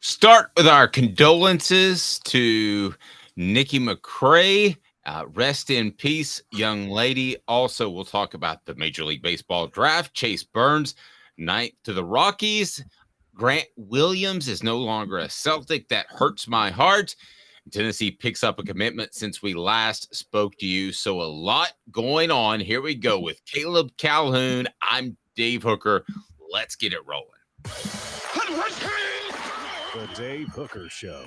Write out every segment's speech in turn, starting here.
Start with our condolences to Nikki McCray. Rest in peace, young lady. Also, we'll talk about the Major League Baseball draft. Chase Burns, ninth to the Rockies. Grant Williams is no longer a Celtic. That hurts my heart. Tennessee picks up a commitment since we last spoke to you. So a lot going on. Here we go with Caleb Calhoun. I'm Dave Hooker. Let's get it rolling. The Dave Hooker Show.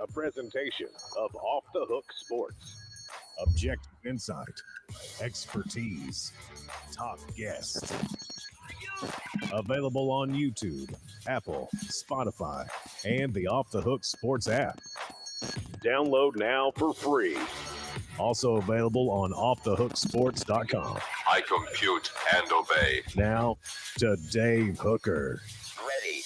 A presentation of Off the Hook Sports. Objective insight, expertise, top guests. Available on YouTube, Apple, Spotify, and the Off the Hook Sports app. Download now for free. Also available on offthehooksports.com. I compute and obey. Now to Dave Hooker. Ready.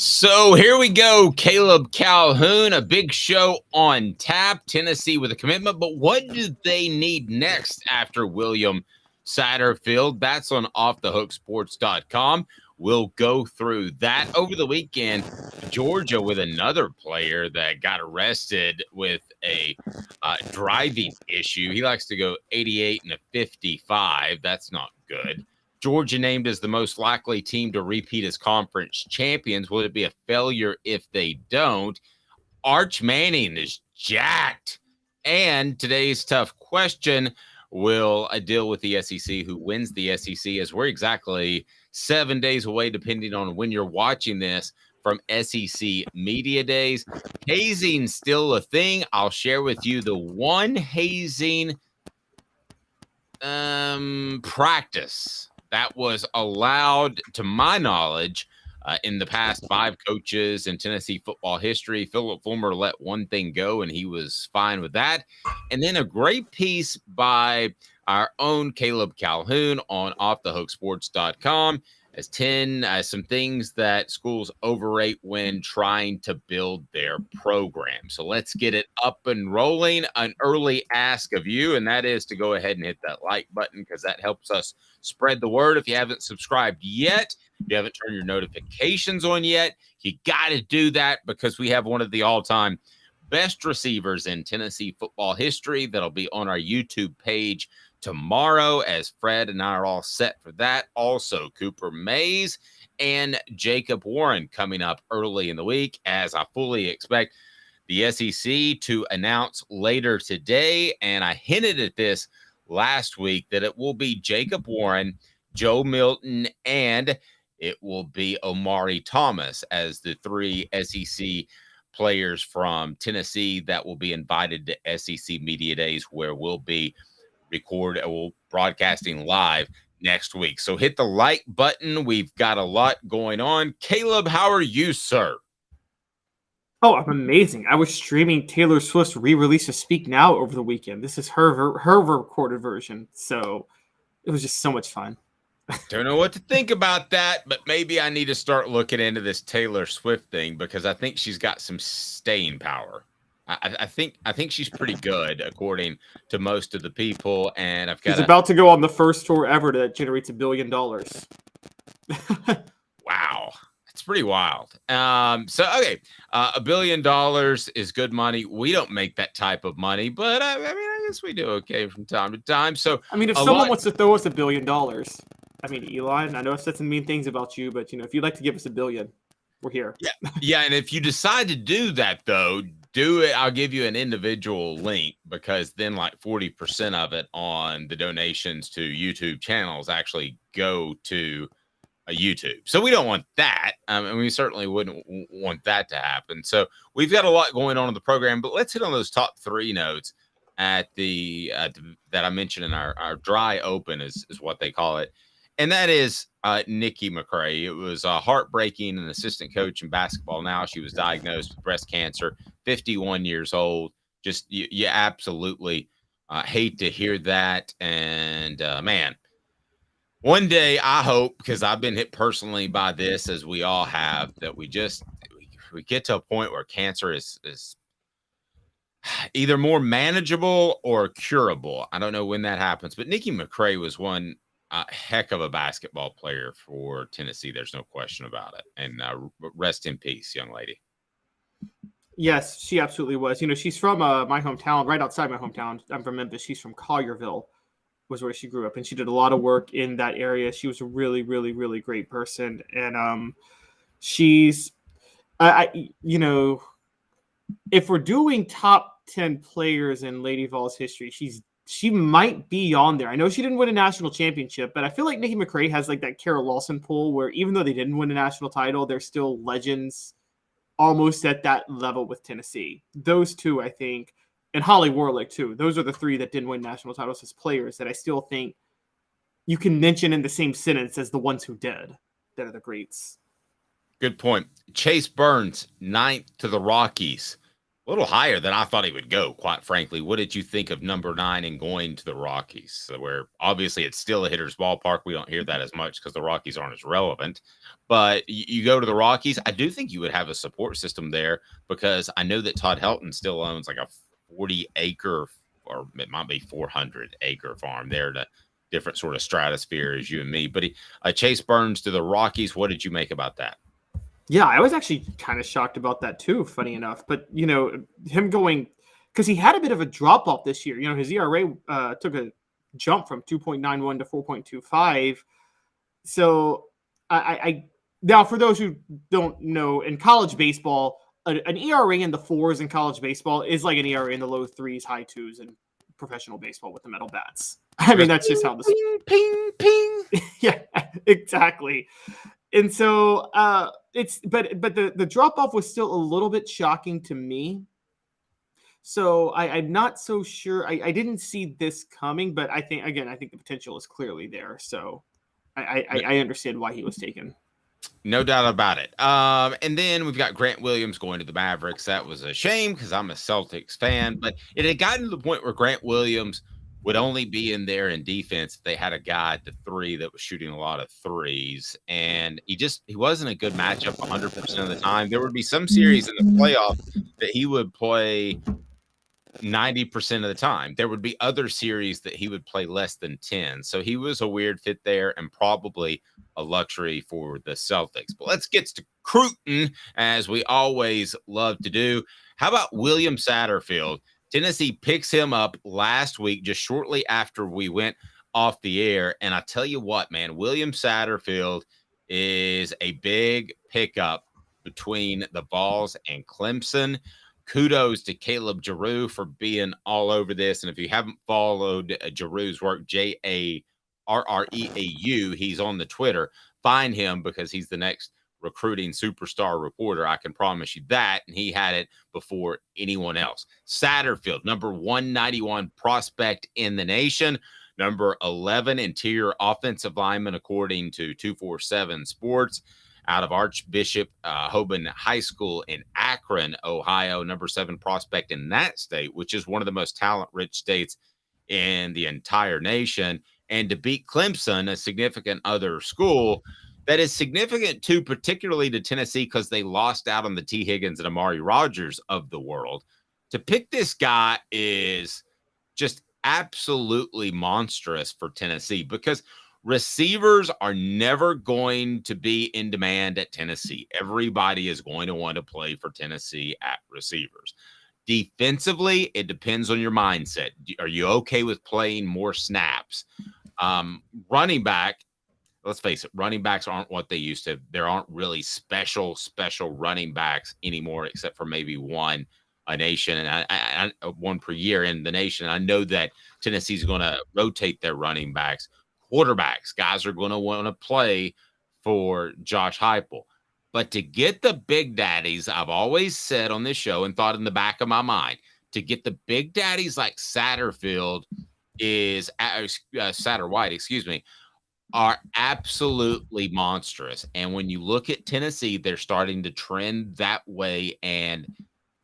So here we go. Caleb Calhoun, a big show on tap. Tennessee with a commitment, but what do they need next after William Satterwhite? That's on offthehooksports.com. We'll go through that. Over the weekend, Georgia with another player that got arrested with a driving issue. He likes to go 88 and a 55. That's not good. Georgia named as the most likely team to repeat as conference champions. Would it be a failure if they don't? Arch Manning is jacked. And today's tough question, will I deal with the SEC? Who wins the SEC? As we're exactly 7 days away, depending on when you're watching this, from SEC Media Days. Hazing still a thing. I'll share with you the one hazing practice that was allowed, to my knowledge, in the past 5 coaches in Tennessee football history. Philip Fulmer let one thing go, and he was fine with that. And then a great piece by our own Caleb Calhoun on offthehooksports.com as some things that schools overrate when trying to build their program. So let's get it up and rolling. An early ask of you, and that is to go ahead and hit that like button, because that helps us spread the word. If you haven't subscribed yet, if you haven't turned your notifications on yet, you got to do that, because we have one of the all-time best receivers in Tennessee football history that'll be on our YouTube page tomorrow, as Fred and I are all set for that. Also, Cooper Mays and Jacob Warren coming up early in the week, as I fully expect the SEC to announce later today. And I hinted at this last week that it will be Jacob Warren, Joe Milton, and it will be Omari Thomas as the 3 SEC players from Tennessee that will be invited to SEC Media Days, where we'll be broadcasting live next week. So hit the like button. We've got a lot going on. Caleb, how are you, sir? Oh, I'm amazing. I was streaming Taylor Swift's re-release of Speak Now over the weekend. This is her recorded version. So it was just so much fun. Don't know what to think about that, but maybe I need to start looking into this Taylor Swift thing, because I think she's got some staying power. I think she's pretty good, according to most of the people. And She's about to go on the first tour ever that generates $1 billion. Wow, it's pretty wild. Okay, $1 billion is good money. We don't make that type of money, but I guess we do okay from time to time. So if someone wants to throw us $1 billion, Elon, I know I've said some mean things about you, but if you'd like to give us $1 billion, we're here. Yeah, and if you decide to do that, though, do it. I'll give you an individual link, because then like 40% of it on the donations to YouTube channels actually go to a YouTube. So we don't want that. And we certainly wouldn't want that to happen. So we've got a lot going on in the program, but let's hit on those top 3 notes at that I mentioned in our dry open is what they call it. And that is Nikki McCray. It was heartbreaking. An assistant coach in basketball now. She was diagnosed with breast cancer, 51 years old. Just you absolutely hate to hear that. And man, one day I hope, because I've been hit personally by this, as we all have, that we get to a point where cancer is either more manageable or curable. I don't know when that happens, but Nikki McCray was one a heck of a basketball player for Tennessee. There's no question about it. And rest in peace, young lady. Yes, she absolutely was. She's from my hometown, right outside my hometown. I'm from Memphis. She's from Collierville, was where she grew up, and she did a lot of work in that area. She was a really, really, really great person, and she's, if we're doing top 10 players in Lady Vols history, she might be on there. I know she didn't win a national championship, but I feel like Nikki McRae has like that Carol Lawson pool where even though they didn't win a national title, they're still legends almost at that level with Tennessee. Those two, I think, and Holly Warlick too. Those are the three that didn't win national titles as players that I still think you can mention in the same sentence as the ones who did, that are the greats. Good point. Chase Burns, 9th to the Rockies. A little higher than I thought he would go, quite frankly. What did you think of number 9 and going to the Rockies? So where obviously it's still a hitter's ballpark. We don't hear that as much because the Rockies aren't as relevant. But you go to the Rockies, I do think you would have a support system there because I know that Todd Helton still owns like a 40-acre, or it might be 400-acre farm there to different sort of stratosphere as you and me. But Chase Burns to the Rockies, what did you make about that? Yeah, I was actually kind of shocked about that too, funny enough. But, him going – because he had a bit of a drop-off this year. His ERA took a jump from 2.91 to 4.25. So, now for those who don't know, in college baseball, an ERA in the 4s in college baseball is like an ERA in the low 3s, high 2s in professional baseball with the metal bats. I mean, that's just how this – ping, ping. Yeah, exactly. And so but the drop off was still a little bit shocking to me. So I'm not so sure. I didn't see this coming, but I think the potential is clearly there. So I understand why he was taken. No doubt about it. And then we've got Grant Williams going to the Mavericks. That was a shame because I'm a Celtics fan, but it had gotten to the point where Grant Williams would only be in there in defense if they had a guy at the 3 that was shooting a lot of threes. And he wasn't a good matchup 100% of the time. There would be some series in the playoff that he would play 90% of the time. There would be other series that he would play less than 10. So he was a weird fit there and probably a luxury for the Celtics. But let's get to Cruton, as we always love to do. How about William Satterfield? Tennessee picks him up last week, just shortly after we went off the air. And I tell you what, man, William Satterfield is a big pickup between the Vols and Clemson. Kudos to Caleb Giroux for being all over this. And if you haven't followed Giroux's work, Jarreau, he's on the Twitter. Find him because he's the next recruiting superstar reporter. I can promise you that. And he had it before anyone else. Satterfield, number 191 prospect in the nation, number 11 interior offensive lineman, according to 247 Sports, out of Archbishop Hoban High School in Akron, Ohio, number 7 prospect in that state, which is one of the most talent-rich states in the entire nation. And to beat Clemson, a significant other school, that is significant, too, particularly to Tennessee because they lost out on the T. Higgins and Amari Rogers of the world. To pick this guy is just absolutely monstrous for Tennessee because receivers are never going to be in demand at Tennessee. Everybody is going to want to play for Tennessee at receivers. Defensively, it depends on your mindset. Are you okay with playing more snaps? Running back, let's face it, running backs aren't what they used to. There aren't really special running backs anymore, except for maybe one a nation and one per year in the nation. I know that Tennessee's going to rotate their running backs. Quarterbacks, guys are going to want to play for Josh Heupel. But to get the big daddies, I've always said on this show and thought in the back of my mind, to get the big daddies like Satterfield Satterwhite, are absolutely monstrous. And when you look at Tennessee, they're starting to trend that way and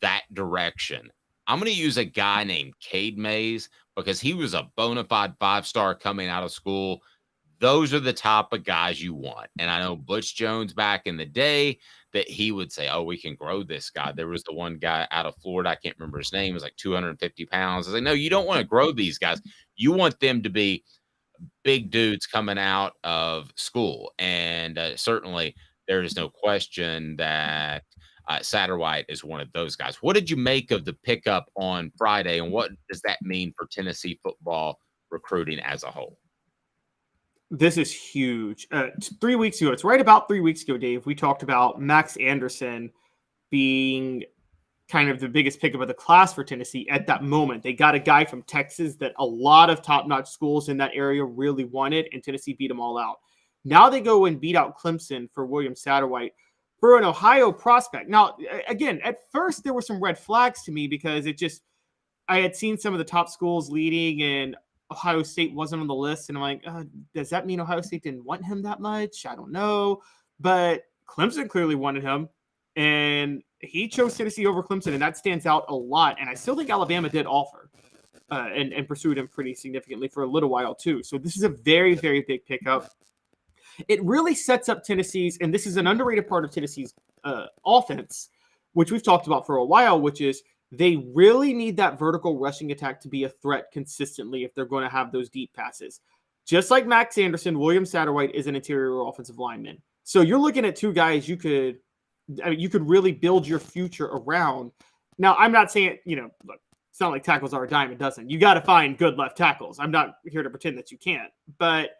that direction. I'm going to use a guy named Cade Mays because he was a bona fide 5-star coming out of school. Those are the type of guys you want. And I know Butch Jones back in the day that he would say, oh, we can grow this guy. There was the one guy out of Florida. I can't remember his name. It was like 250 pounds. I was like, no, you don't want to grow these guys. You want them to be big dudes coming out of school. And certainly there is no question that Satterwhite is one of those guys. What did you make of the pickup on Friday, and what does that mean for Tennessee football recruiting as a whole? This is huge. 3 weeks ago, it's right about 3 weeks ago, Dave, we talked about Max Anderson being kind of the biggest pickup of the class for Tennessee at that moment. They got a guy from Texas that a lot of top-notch schools in that area really wanted, and Tennessee beat them all out. Now they go and beat out Clemson for William Satterwhite for an Ohio prospect. Now, again, at first there were some red flags to me because I had seen some of the top schools leading and Ohio State wasn't on the list. And I'm like, does that mean Ohio State didn't want him that much? I don't know. But Clemson clearly wanted him. And he chose Tennessee over Clemson, and that stands out a lot. And I still think Alabama did offer and pursued him pretty significantly for a little while, too. So this is a very, very big pickup. It really sets up Tennessee's, and this is an underrated part of Tennessee's offense, which we've talked about for a while, which is they really need that vertical rushing attack to be a threat consistently if they're going to have those deep passes. Just like Max Anderson, William Satterwhite is an interior offensive lineman. So you're looking at two guys you could really build your future around. Now, I'm not saying, look, it's not like tackles are a dime a dozen. You got to find good left tackles. I'm not here to pretend that you can't. But,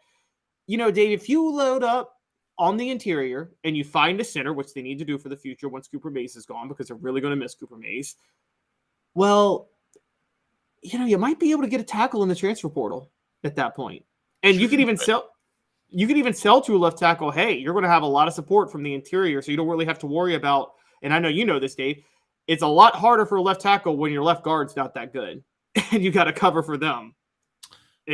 Dave, if you load up on the interior and you find a center, which they need to do for the future once Cooper Mays is gone, because they're really going to miss Cooper Mays, well, you might be able to get a tackle in the transfer portal at that point. And you could even sell to a left tackle, hey, you're going to have a lot of support from the interior, so you don't really have to worry about, and I know you know this, Dave, it's a lot harder for a left tackle when your left guard's not that good, and you got to cover for them.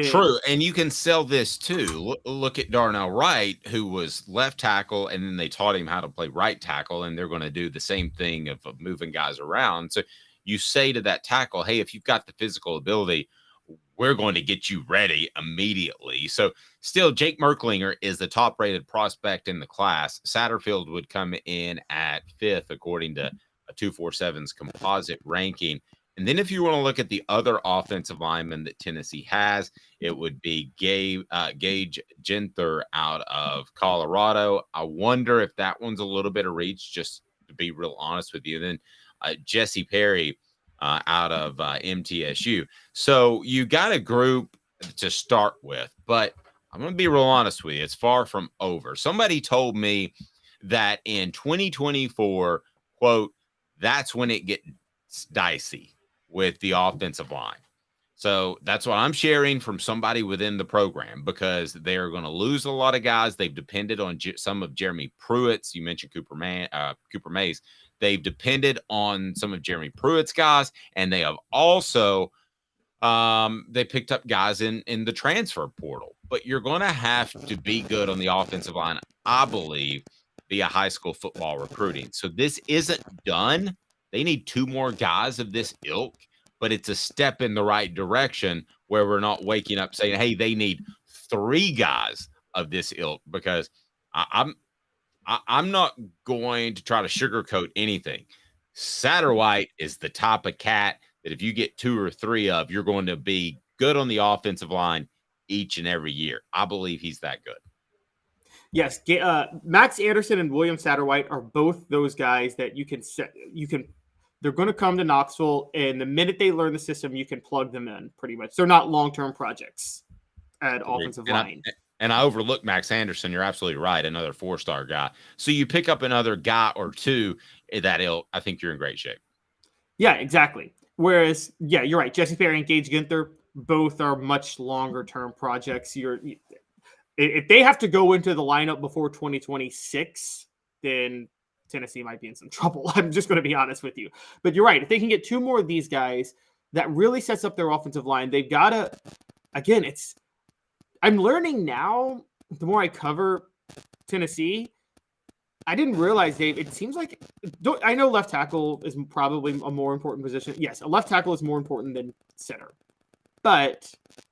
True, and you can sell this too. Look at Darnell Wright, who was left tackle, and then they taught him how to play right tackle, and they're going to do the same thing of moving guys around. So you say to that tackle, hey, if you've got the physical ability, we're going to get you ready immediately. So still, Jake Merklinger is the top-rated prospect in the class. Satterfield would come in at 5th, according to a 247's composite ranking. And then if you want to look at the other offensive linemen that Tennessee has, it would be Gage Genther out of Colorado. I wonder if that one's a little bit of reach, just to be real honest with you. Then Jesse Perry out of MTSU. So you got a group to start with, but I'm going to be real honest with you. It's far from over. Somebody told me that in 2024, quote, that's when it gets dicey with the offensive line. So that's what I'm sharing from somebody within the program, because they're going to lose a lot of guys. They've depended on some of Jeremy Pruitt's. You mentioned Cooper Mays. They've depended on some of Jeremy Pruitt's guys, and they have also they picked up guys in the transfer portal. But you're going to have to be good on the offensive line, I believe, via high school football recruiting. So this isn't done. They need 2 more guys of this ilk, but it's a step in the right direction where we're not waking up saying, hey, they need 3 guys of this ilk, because I'm not going to try to sugarcoat anything. Satterwhite is the type of cat that if you get 2 or 3 of, you're going to be good on the offensive line each and every year. I believe he's that good. Yes, Max Anderson and William Satterwhite are both those guys that you can they're going to come to Knoxville, and the minute they learn the system, you can plug them in pretty much. They're not long-term projects at offensive line. And I overlooked Max Anderson. You're absolutely right. Another 4-star guy. So you pick up another guy or 2 that I think you're in great shape. Yeah, exactly. Whereas, yeah, you're right. Jesse Perry and Gage Ginther, both are much longer term projects. If they have to go into the lineup before 2026, then Tennessee might be in some trouble. I'm just going to be honest with you. But you're right. If they can get 2 more of these guys, that really sets up their offensive line. They've got to, again, I'm learning now, the more I cover Tennessee, I didn't realize, Dave, it seems like, I know left tackle is probably a more important position. Yes, a left tackle is more important than center. But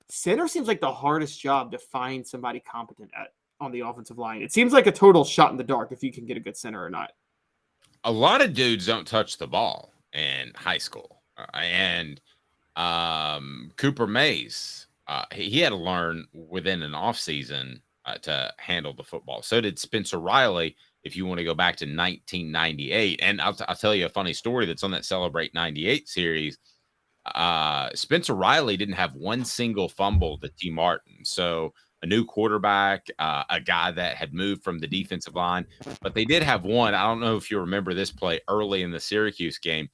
center seems like the hardest job to find somebody competent at on the offensive line. It seems like a total shot in the dark if you can get a good center or not. A lot of dudes don't touch the ball in high school. And Cooper Mays, he had to learn within an offseason to handle the football. So did Spencer Riley, if you want to go back to 1998. And I'll tell you a funny story that's on that Celebrate 98 series. Spencer Riley didn't have one single fumble to T. Martin. So a new quarterback, a guy that had moved from the defensive line, but they did have one. I don't know if you remember this play early in the Syracuse game,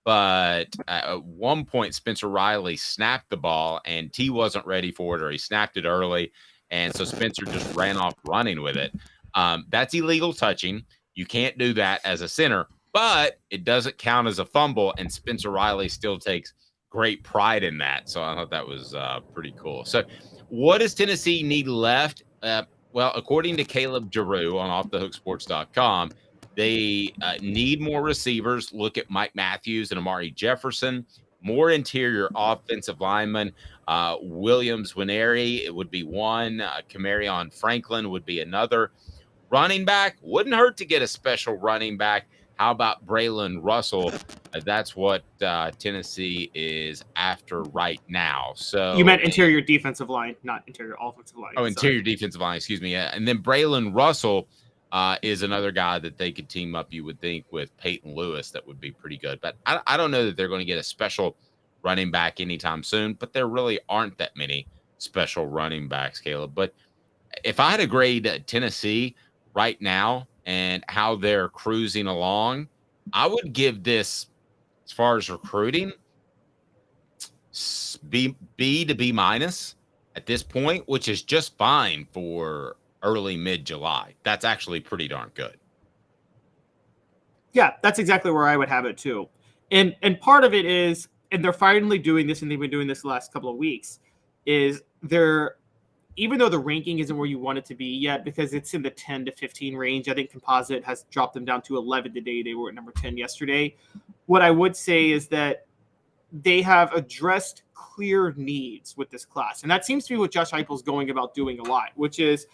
but at one point, Spencer Riley snapped the ball and T wasn't ready for it, or he snapped it early. And so Spencer just ran off running with it. That's illegal touching. You can't do that as a center, but it doesn't count as a fumble. And Spencer Riley still takes great pride in that. So I thought that was pretty cool. So what does Tennessee need left? Well, according to Caleb Giroux on offthehooksports.com, they need more receivers. Look at Mike Matthews and Amari Jefferson. More interior offensive linemen. Williams Winery, it would be one. Camarion Franklin would be another. Running back, wouldn't hurt to get a special running back. How about Braylon Russell? That's what Tennessee is after right now. So you meant interior defensive line, not interior offensive line. Oh, interior defensive line, excuse me. Yeah. And then Braylon Russell is another guy that they could team up, you would think, with Peyton Lewis. That would be pretty good. But I don't know that they're going to get a special running back anytime soon, but there really aren't that many special running backs, Caleb. But if I had to grade Tennessee right now and how they're cruising along, I would give this, as far as recruiting, B to B minus at this point, which is just fine for early mid-July. That's actually pretty darn good. Yeah, that's exactly where I would have it too. And part of it is, and they're finally doing this, and they've been doing this the last couple of weeks, is they're, even though the ranking isn't where you want it to be yet, because it's in the 10 to 15 range, I think Composite has dropped them down to 11 today. They were at number 10 yesterday. What I would say is that they have addressed clear needs with this class. And that seems to be what Josh Heupel's going about doing a lot, which is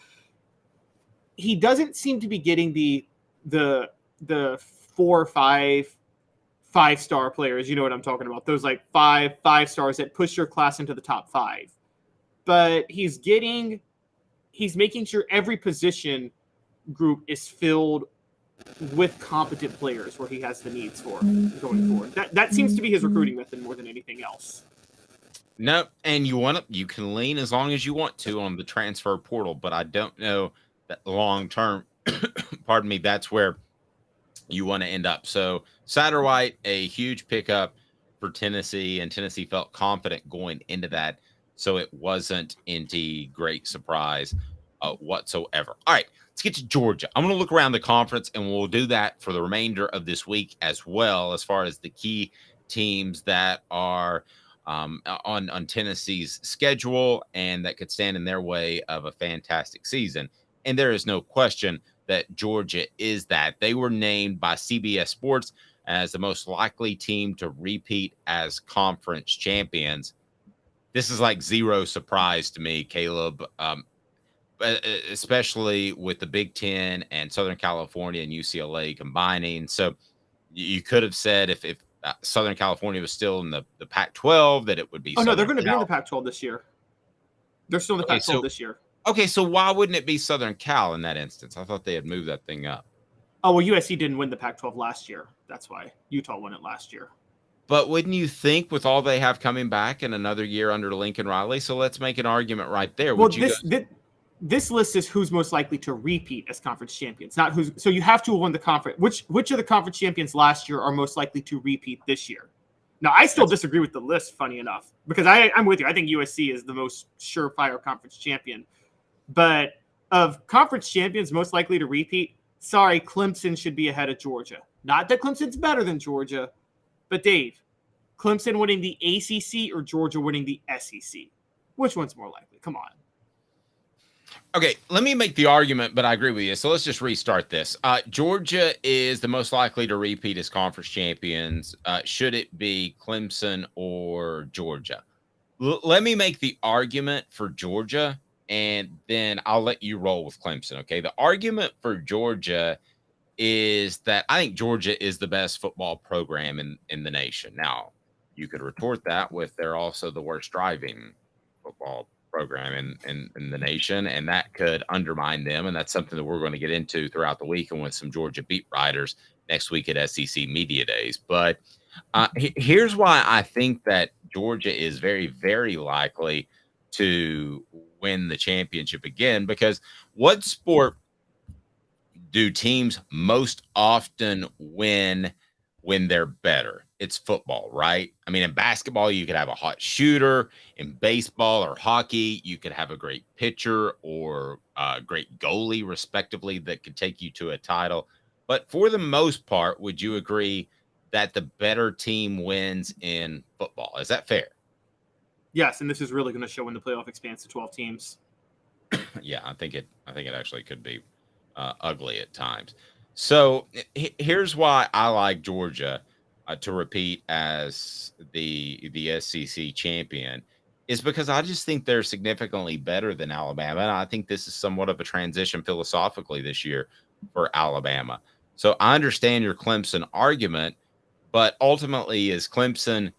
he doesn't seem to be getting the 4 or 5-star players. You know what I'm talking about. Those like five stars that push your class into the top 5. But he's making sure every position group is filled with competent players where he has the needs for going forward. That seems to be his recruiting method more than anything else. No, and you can lean as long as you want to on the transfer portal, but I don't know that long term, pardon me, that's where you want to end up. So Satterwhite, a huge pickup for Tennessee, and Tennessee felt confident going into that. So it wasn't any great surprise whatsoever. All right, let's get to Georgia. I'm going to look around the conference, and we'll do that for the remainder of this week as well, as far as the key teams that are on Tennessee's schedule and that could stand in their way of a fantastic season. And there is no question that Georgia is that. They were named by CBS Sports as the most likely team to repeat as conference champions. This is like zero surprise to me, Caleb, especially with the Big Ten and Southern California and UCLA combining. So you could have said if Southern California was still in the Pac-12 that it would be. Oh, no, they're going to be in the Pac-12 this year. They're still in the Pac-12 this year. Okay, so why wouldn't it be Southern Cal in that instance? I thought they had moved that thing up. Oh, well, USC didn't win the Pac-12 last year. That's why. Utah won it last year. But wouldn't you think with all they have coming back in another year under Lincoln Riley? So let's make an argument right there. Well, this list is who's most likely to repeat as conference champions, not who's. So you have to win the conference. Which of the conference champions last year are most likely to repeat this year? Now, I still disagree with the list, funny enough, because I'm with you. I think USC is the most surefire conference champion. But of conference champions most likely to repeat, sorry, Clemson should be ahead of Georgia. Not that Clemson's better than Georgia, but Dave, Clemson winning the ACC or Georgia winning the SEC? Which one's more likely? Come on. Okay, let me make the argument, but I agree with you. So let's just restart this. Georgia is the most likely to repeat as conference champions. Should it be Clemson or Georgia? Let me make the argument for Georgia, and then I'll let you roll with Clemson, okay? The argument for Georgia is that I think Georgia is the best football program in the nation. Now, you could retort that with they're also the worst driving football program in the nation, and that could undermine them. And that's something that we're going to get into throughout the week and with some Georgia beat writers next week at SEC Media Days. But here's why I think that Georgia is very, very likely to win the championship again, because what sport do teams most often win when they're better? It's football, right? I mean, in basketball, you could have a hot shooter. In baseball or hockey, you could have a great pitcher or a great goalie, respectively, that could take you to a title. But for the most part, would you agree that the better team wins in football? Is that fair? Yes, and this is really going to show when the playoff expands to 12 teams. Yeah, I think it actually could be ugly at times. So here's why I like Georgia to repeat as the SEC champion, is because I just think they're significantly better than Alabama, and I think this is somewhat of a transition philosophically this year for Alabama. So I understand your Clemson argument, but ultimately, is Clemson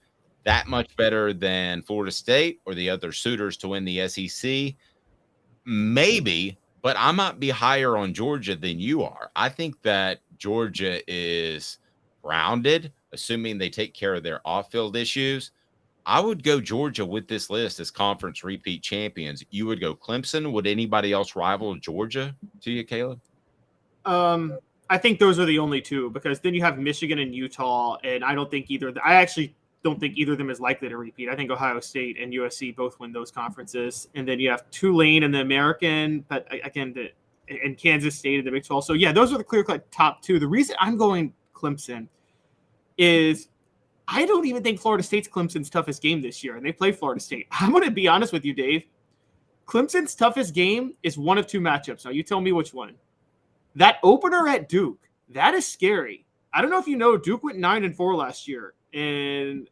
that much better than Florida State or the other suitors to win the SEC? Maybe, but I might be higher on Georgia than you are. I think that Georgia is rounded, assuming they take care of their off-field issues. I would go Georgia with this list as conference repeat champions. You would go Clemson. Would anybody else rival Georgia to you, Caleb? I think those are the only two, because then you have Michigan and Utah, and I actually don't think either of them is likely to repeat. I think Ohio State and USC both win those conferences. And then you have Tulane in the American, but again, and Kansas State in the Big 12. So, yeah, those are the clear-cut top two. The reason I'm going Clemson is I don't even think Florida State's Clemson's toughest game this year, and they play Florida State. I'm going to be honest with you, Dave. Clemson's toughest game is one of two matchups. Now, you tell me which one. That opener at Duke, that is scary. I don't know if you know, Duke went 9-4 last year. And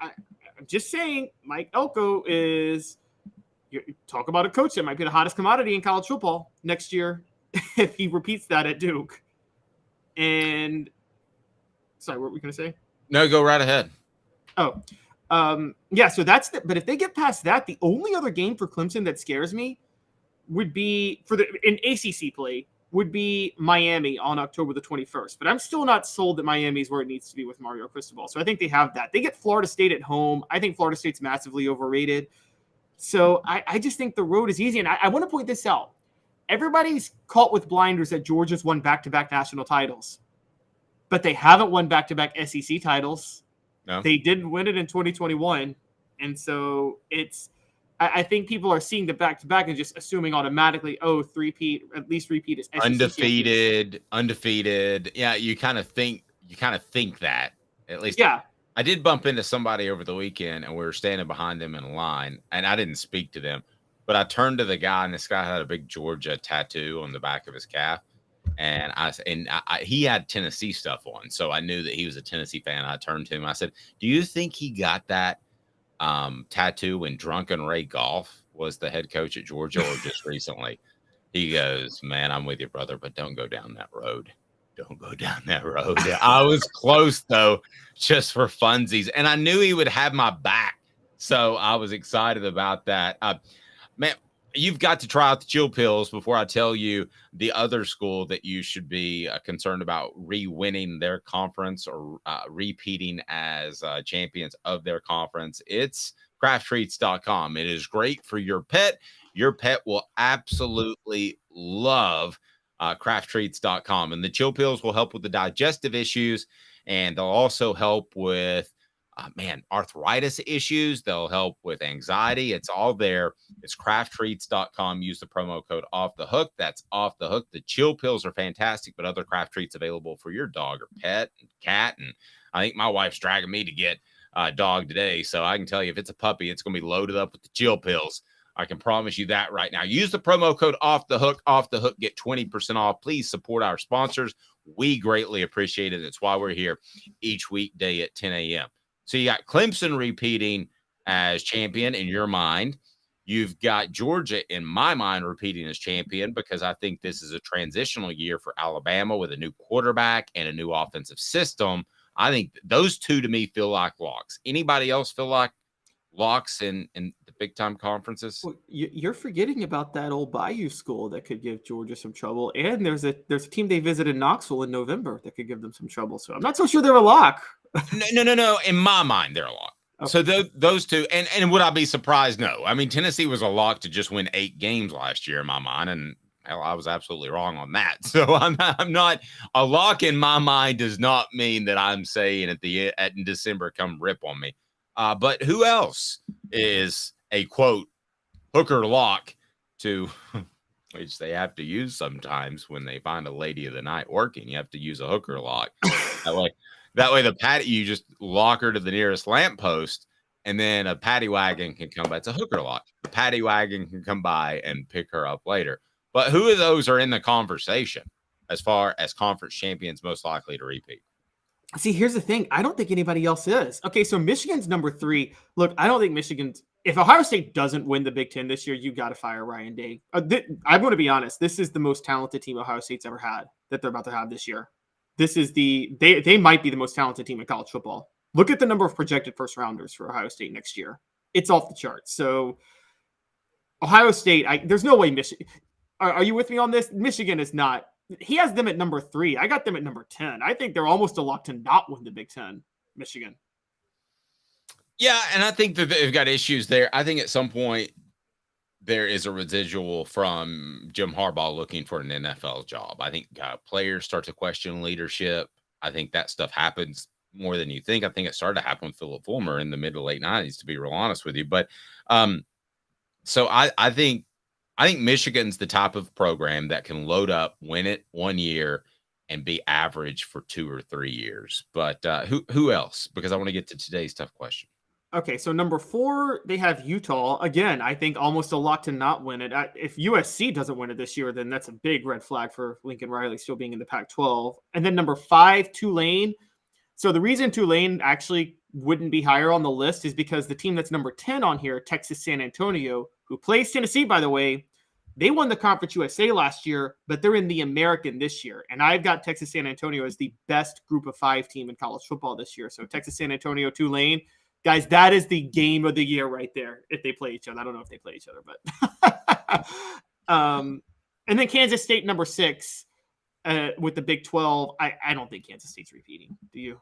I'm just saying, Mike Elko is – you talk about a coach that might be the hottest commodity in college football next year if he repeats that at Duke. And – sorry, what were we going to say? No, go right ahead. Oh, yeah, so that's – but if they get past that, the only other game for Clemson that scares me would be in ACC play – would be Miami on October the 21st. But I'm still not sold that Miami is where it needs to be with Mario Cristobal. So I think they have that. They get Florida State at home. I think Florida State's massively overrated. So I just think the road is easy. And I want to point this out. Everybody's caught with blinders that Georgia's won back-to-back national titles. But they haven't won back-to-back SEC titles. No. They didn't win it in 2021. And so I think people are seeing the back-to-back and just assuming automatically, three-peat, at least repeat is SEC undefeated. Yeah, you kind of think that, at least. Yeah. I did bump into somebody over the weekend, and we were standing behind them in a line, and I didn't speak to them, but I turned to the guy, and this guy had a big Georgia tattoo on the back of his calf, and he had Tennessee stuff on, so I knew that he was a Tennessee fan. I turned to him, I said, "Do you think he got that tattoo when Drunken Ray Goff was the head coach at Georgia, or just recently?" He goes, "Man, I'm with you, brother, but don't go down that road. Don't go down that road." I was close, though, just for funsies, and I knew he would have my back, so I was excited about that. Man, you've got to try out the chill pills before I tell you the other school that you should be concerned about re-winning their conference or repeating as champions of their conference. It's crafttreats.com. It is great for your pet. Your pet will absolutely love crafttreats.com. And the chill pills will help with the digestive issues, and they'll also help with arthritis issues. They'll help with anxiety. It's all there. It's crafttreats.com. Use the promo code Off the Hook. That's Off the Hook. The chill pills are fantastic, but other craft treats available for your dog or pet and cat. And I think my wife's dragging me to get a dog today. So I can tell you, if it's a puppy, it's going to be loaded up with the chill pills. I can promise you that right now. Use the promo code Off the Hook. Off the Hook. Get 20% off. Please support our sponsors. We greatly appreciate it. That's why we're here each weekday at 10 a.m. So you got Clemson repeating as champion in your mind. You've got Georgia, in my mind, repeating as champion, because I think this is a transitional year for Alabama with a new quarterback and a new offensive system. I think those two, to me, feel like locks. Anybody else feel like locks in the big time conferences? Well, you're forgetting about that old Bayou school that could give Georgia some trouble, and there's a team they visited Knoxville in November that could give them some trouble. So I'm not so sure they're a lock. No. In my mind, they're a lock. Okay. So those two, and would I be surprised? No. I mean, Tennessee was a lock to just win 8 games last year in my mind, and hell, I was absolutely wrong on that. So I'm not a lock in my mind does not mean that I'm saying at December come rip on me. But who else is a quote hooker lock to which they have to use sometimes when they find a lady of the night working? You have to use a hooker lock. That way the patty, you just lock her to the nearest lamppost, and then a paddy wagon can come by. It's a hooker lock. The paddy wagon can come by and pick her up later. But who of those are in the conversation as far as conference champions most likely to repeat? See, here's the thing. I don't think anybody else is. Okay, so Michigan's number 3. Look, I don't think Michigan's – if Ohio State doesn't win the Big Ten this year, you got to fire Ryan Day. I'm going to be honest. This is the most talented team Ohio State's ever had that they're about to have this year. This is they might be the most talented team in college football. Look at the number of projected first rounders for Ohio State next year. It's off the charts. So Ohio State, there's no way Michigan – are you with me on this? Michigan is not – he has them at number 3. I got them at number 10. I think they're almost a lock to not win the Big Ten, Michigan. Yeah, and I think that they've got issues there. I think at some point there is a residual from Jim Harbaugh looking for an NFL job. I think players start to question leadership. I think that stuff happens more than you think. I think it started to happen with Philip Fulmer in the mid to late 90s, to be real honest with you. But so I think Michigan's the type of program that can load up, win it 1 year, and be average for 2 or 3 years. But who else? Because I want to get to today's tough question. Okay, so number 4, they have Utah. Again, I think almost a lock to not win it. If USC doesn't win it this year, then that's a big red flag for Lincoln Riley still being in the Pac-12. And then number 5, Tulane. So the reason Tulane actually wouldn't be higher on the list is because the team that's number 10 on here, Texas San Antonio, who plays Tennessee, by the way, they won the Conference USA last year, but they're in the American this year. And I've got Texas San Antonio as the best group of 5 team in college football this year. So Texas San Antonio, Tulane. Guys, that is the game of the year right there if they play each other. I don't know if they play each other, but and then Kansas State, number 6, with the Big 12. I don't think Kansas State's repeating. Do you?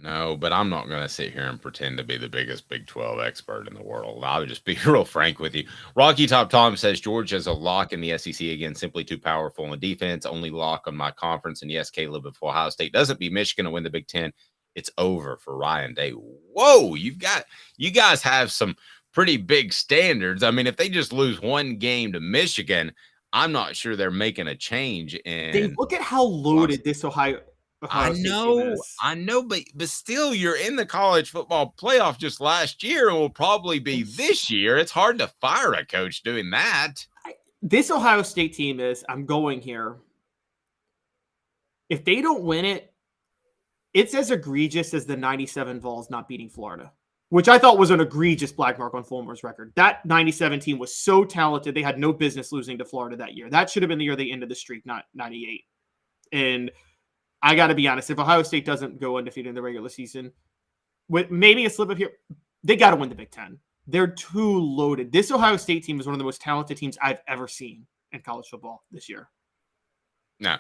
No, but I'm not going to sit here and pretend to be the biggest Big 12 expert in the world. I would just be real frank with you. Rocky Top Tom says Georgia's a lock in the SEC again, simply too powerful in defense. Only lock on my conference. And yes, Caleb, if Ohio State doesn't beat Michigan to win the Big 10, it's over for Ryan Day. Whoa, you guys have some pretty big standards. I mean, if they just lose 1 game to Michigan, I'm not sure they're making a change. And look at how loaded this Ohio I know, but still, you're in the college football playoff just last year, and will probably be this year. It's hard to fire a coach doing that. This Ohio State team is. I'm going here. If they don't win it, it's as egregious as the 97 Vols not beating Florida, which I thought was an egregious black mark on Fulmer's record. That 97 team was so talented, they had no business losing to Florida that year. That should have been the year they ended the streak, not 98. And I got to be honest, if Ohio State doesn't go undefeated in the regular season, with maybe a slip up here, they got to win the Big Ten. They're too loaded. This Ohio State team is one of the most talented teams I've ever seen in college football this year. No.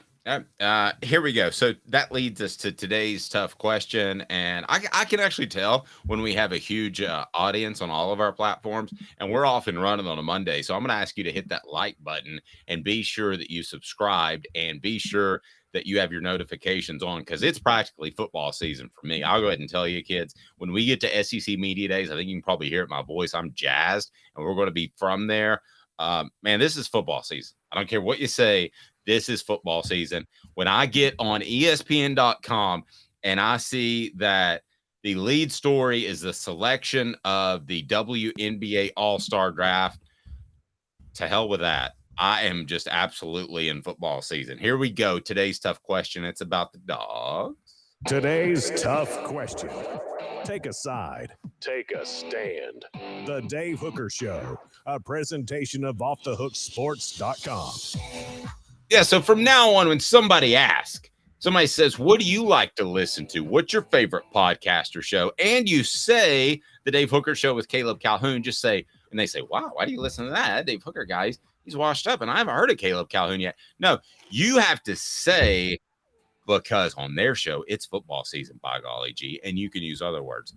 Here we go. So that leads us to today's tough question. And I can actually tell when we have a huge audience on all of our platforms, and we're off and running on a Monday. So I'm going to ask you to hit that like button and be sure that you subscribed and be sure that you have your notifications on, because it's practically football season for me. I'll go ahead and tell you, kids, when we get to SEC Media Days, I think you can probably hear it in my voice. I'm jazzed, and we're going to be from there. Man, this is football season. I don't care what you say. This is football season. When I get on ESPN.com and I see that the lead story is the selection of the WNBA All-Star Draft, to hell with that. I am just absolutely in football season. Here we go. Today's tough question. It's about the Dogs. Today's tough question. Take a side. Take a stand. The Dave Hooker Show, a presentation of offthehooksports.com. Yeah, so from now on, when somebody asks, Somebody says, what do you like to listen to? What's your favorite podcast or show? And you say the Dave Hooker Show with Caleb Calhoun. Just say, and they say, wow, why do you listen to that? That Dave Hooker guy, he's washed up, and I haven't heard of Caleb Calhoun yet. No, you have to say, because on their show, it's football season, by golly gee, and you can use other words.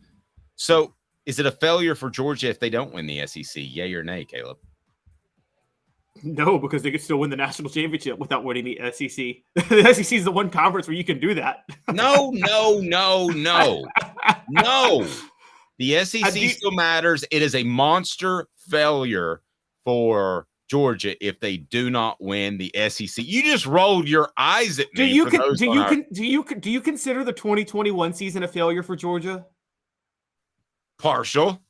So is it a failure for Georgia if they don't win the SEC? Yay or nay, Caleb? No, because they could still win the national championship without winning the SEC. The SEC is the one conference where you can do that. No. The SEC still matters. It is a monster failure for Georgia if they do not win the SEC. You just rolled your eyes at me. Do you consider the 2021 season a failure for Georgia? Partial.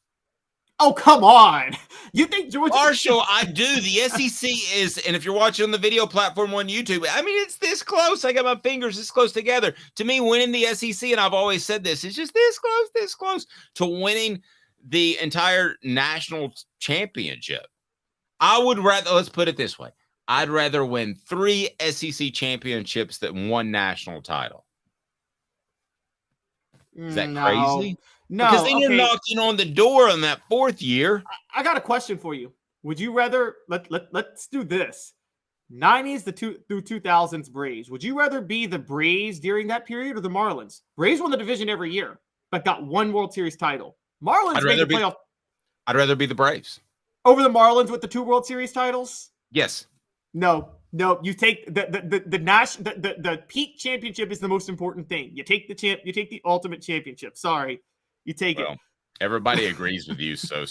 Oh, come on. You think Georgia... Partial, I do. The SEC is, and if you're watching on the video platform on YouTube, I mean, it's this close. I got my fingers this close together. To me, winning the SEC, and I've always said this, is just this close to winning the entire national championship. I would rather, let's put it this way, I'd rather win 3 SEC championships than 1 national title. Is that crazy? No, because then you're knocking on the door on that 4th year. I got a question for you. Would you rather let's do this? 90s through 2000s Braves. Would you rather be the Braves during that period or the Marlins? Braves won the division every year, but got 1 World Series title. Marlins made the playoff. I'd rather be the Braves over the Marlins with the 2 World Series titles. Yes. No. You take the peak championship is the most important thing. You take the ultimate championship. Sorry. You take it. Everybody agrees with you so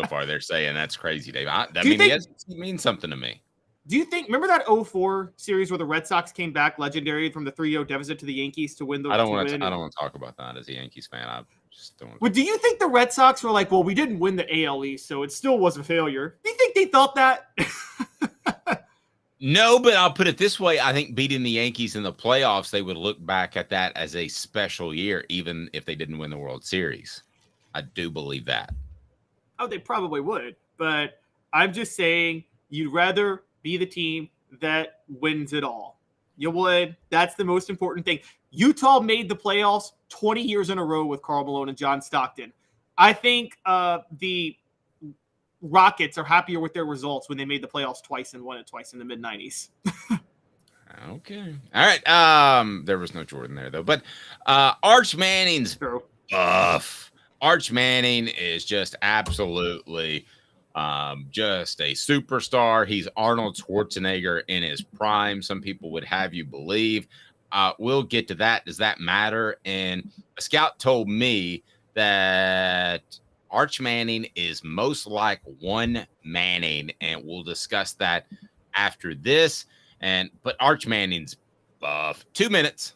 far. They're saying that's crazy, Dave. The SEC means something to me. Do you think? Remember that 2004 series where the Red Sox came back legendary from the 3-0 deficit to the Yankees to win the? I don't want to talk about that as a Yankees fan. I just don't. Well, do you think the Red Sox were like, well, we didn't win the AL East, so it still was a failure? Do you think they thought that? No, but I'll put it this way. I think beating the Yankees in the playoffs, they would look back at that as a special year, even if they didn't win the World Series. I do believe that. Oh, they probably would. But I'm just saying you'd rather be the team that wins it all. You would. That's the most important thing. Utah made the playoffs 20 years in a row with Karl Malone and John Stockton. I think the Rockets are happier with their results when they made the playoffs twice and won it twice in the mid-90s. Okay. All right. There was no Jordan there, though. But Arch Manning's buff. Arch Manning is just absolutely just a superstar. He's Arnold Schwarzenegger in his prime. Some people would have you believe. We'll get to that. Does that matter? And a scout told me that Arch Manning is most like one Manning, and we'll discuss that after this. But Arch Manning's buff. 2 minutes.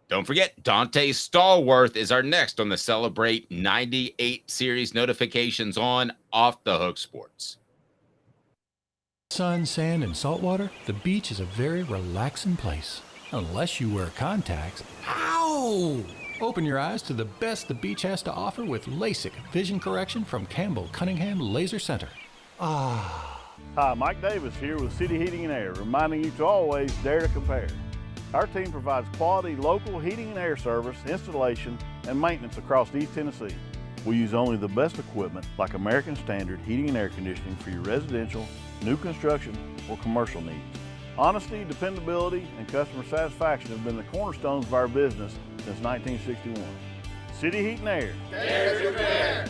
Don't forget, Dante Stallworth is our next on the Celebrate 98 series. Notifications on Off the Hook Sports. Sun, sand, and salt water, the beach is a very relaxing place. Unless you wear contacts. Ow! Open your eyes to the best the beach has to offer with LASIK vision correction from Campbell Cunningham Laser Center. Ah. Hi, Mike Davis here with City Heating and Air, reminding you to always dare to compare. Our team provides quality local heating and air service, installation, and maintenance across East Tennessee. We use only the best equipment like American Standard heating and air conditioning for your residential, new construction, or commercial needs. Honesty, dependability, and customer satisfaction have been the cornerstones of our business since 1961. City Heat and Air. Dare to compare.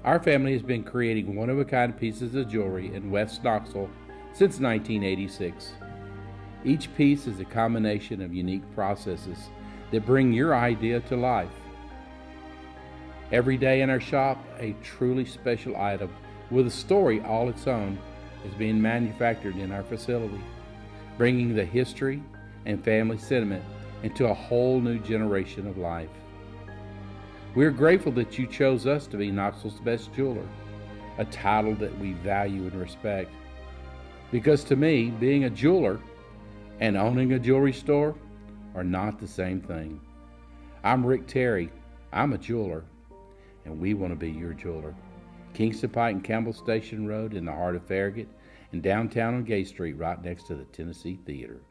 Our family has been creating one-of-a-kind pieces of jewelry in West Knoxville since 1986. Each piece is a combination of unique processes that bring your idea to life. Every day in our shop, a truly special item with a story all its own is being manufactured in our facility, bringing the history and family sentiment into a whole new generation of life. We're grateful that you chose us to be Knoxville's best jeweler, a title that we value and respect. Because to me, being a jeweler and owning a jewelry store are not the same thing. I'm Rick Terry. I'm a jeweler, and we want to be your jeweler. Kingston Pike and Campbell Station Road in the heart of Farragut, and downtown on Gay Street right next to the Tennessee Theater.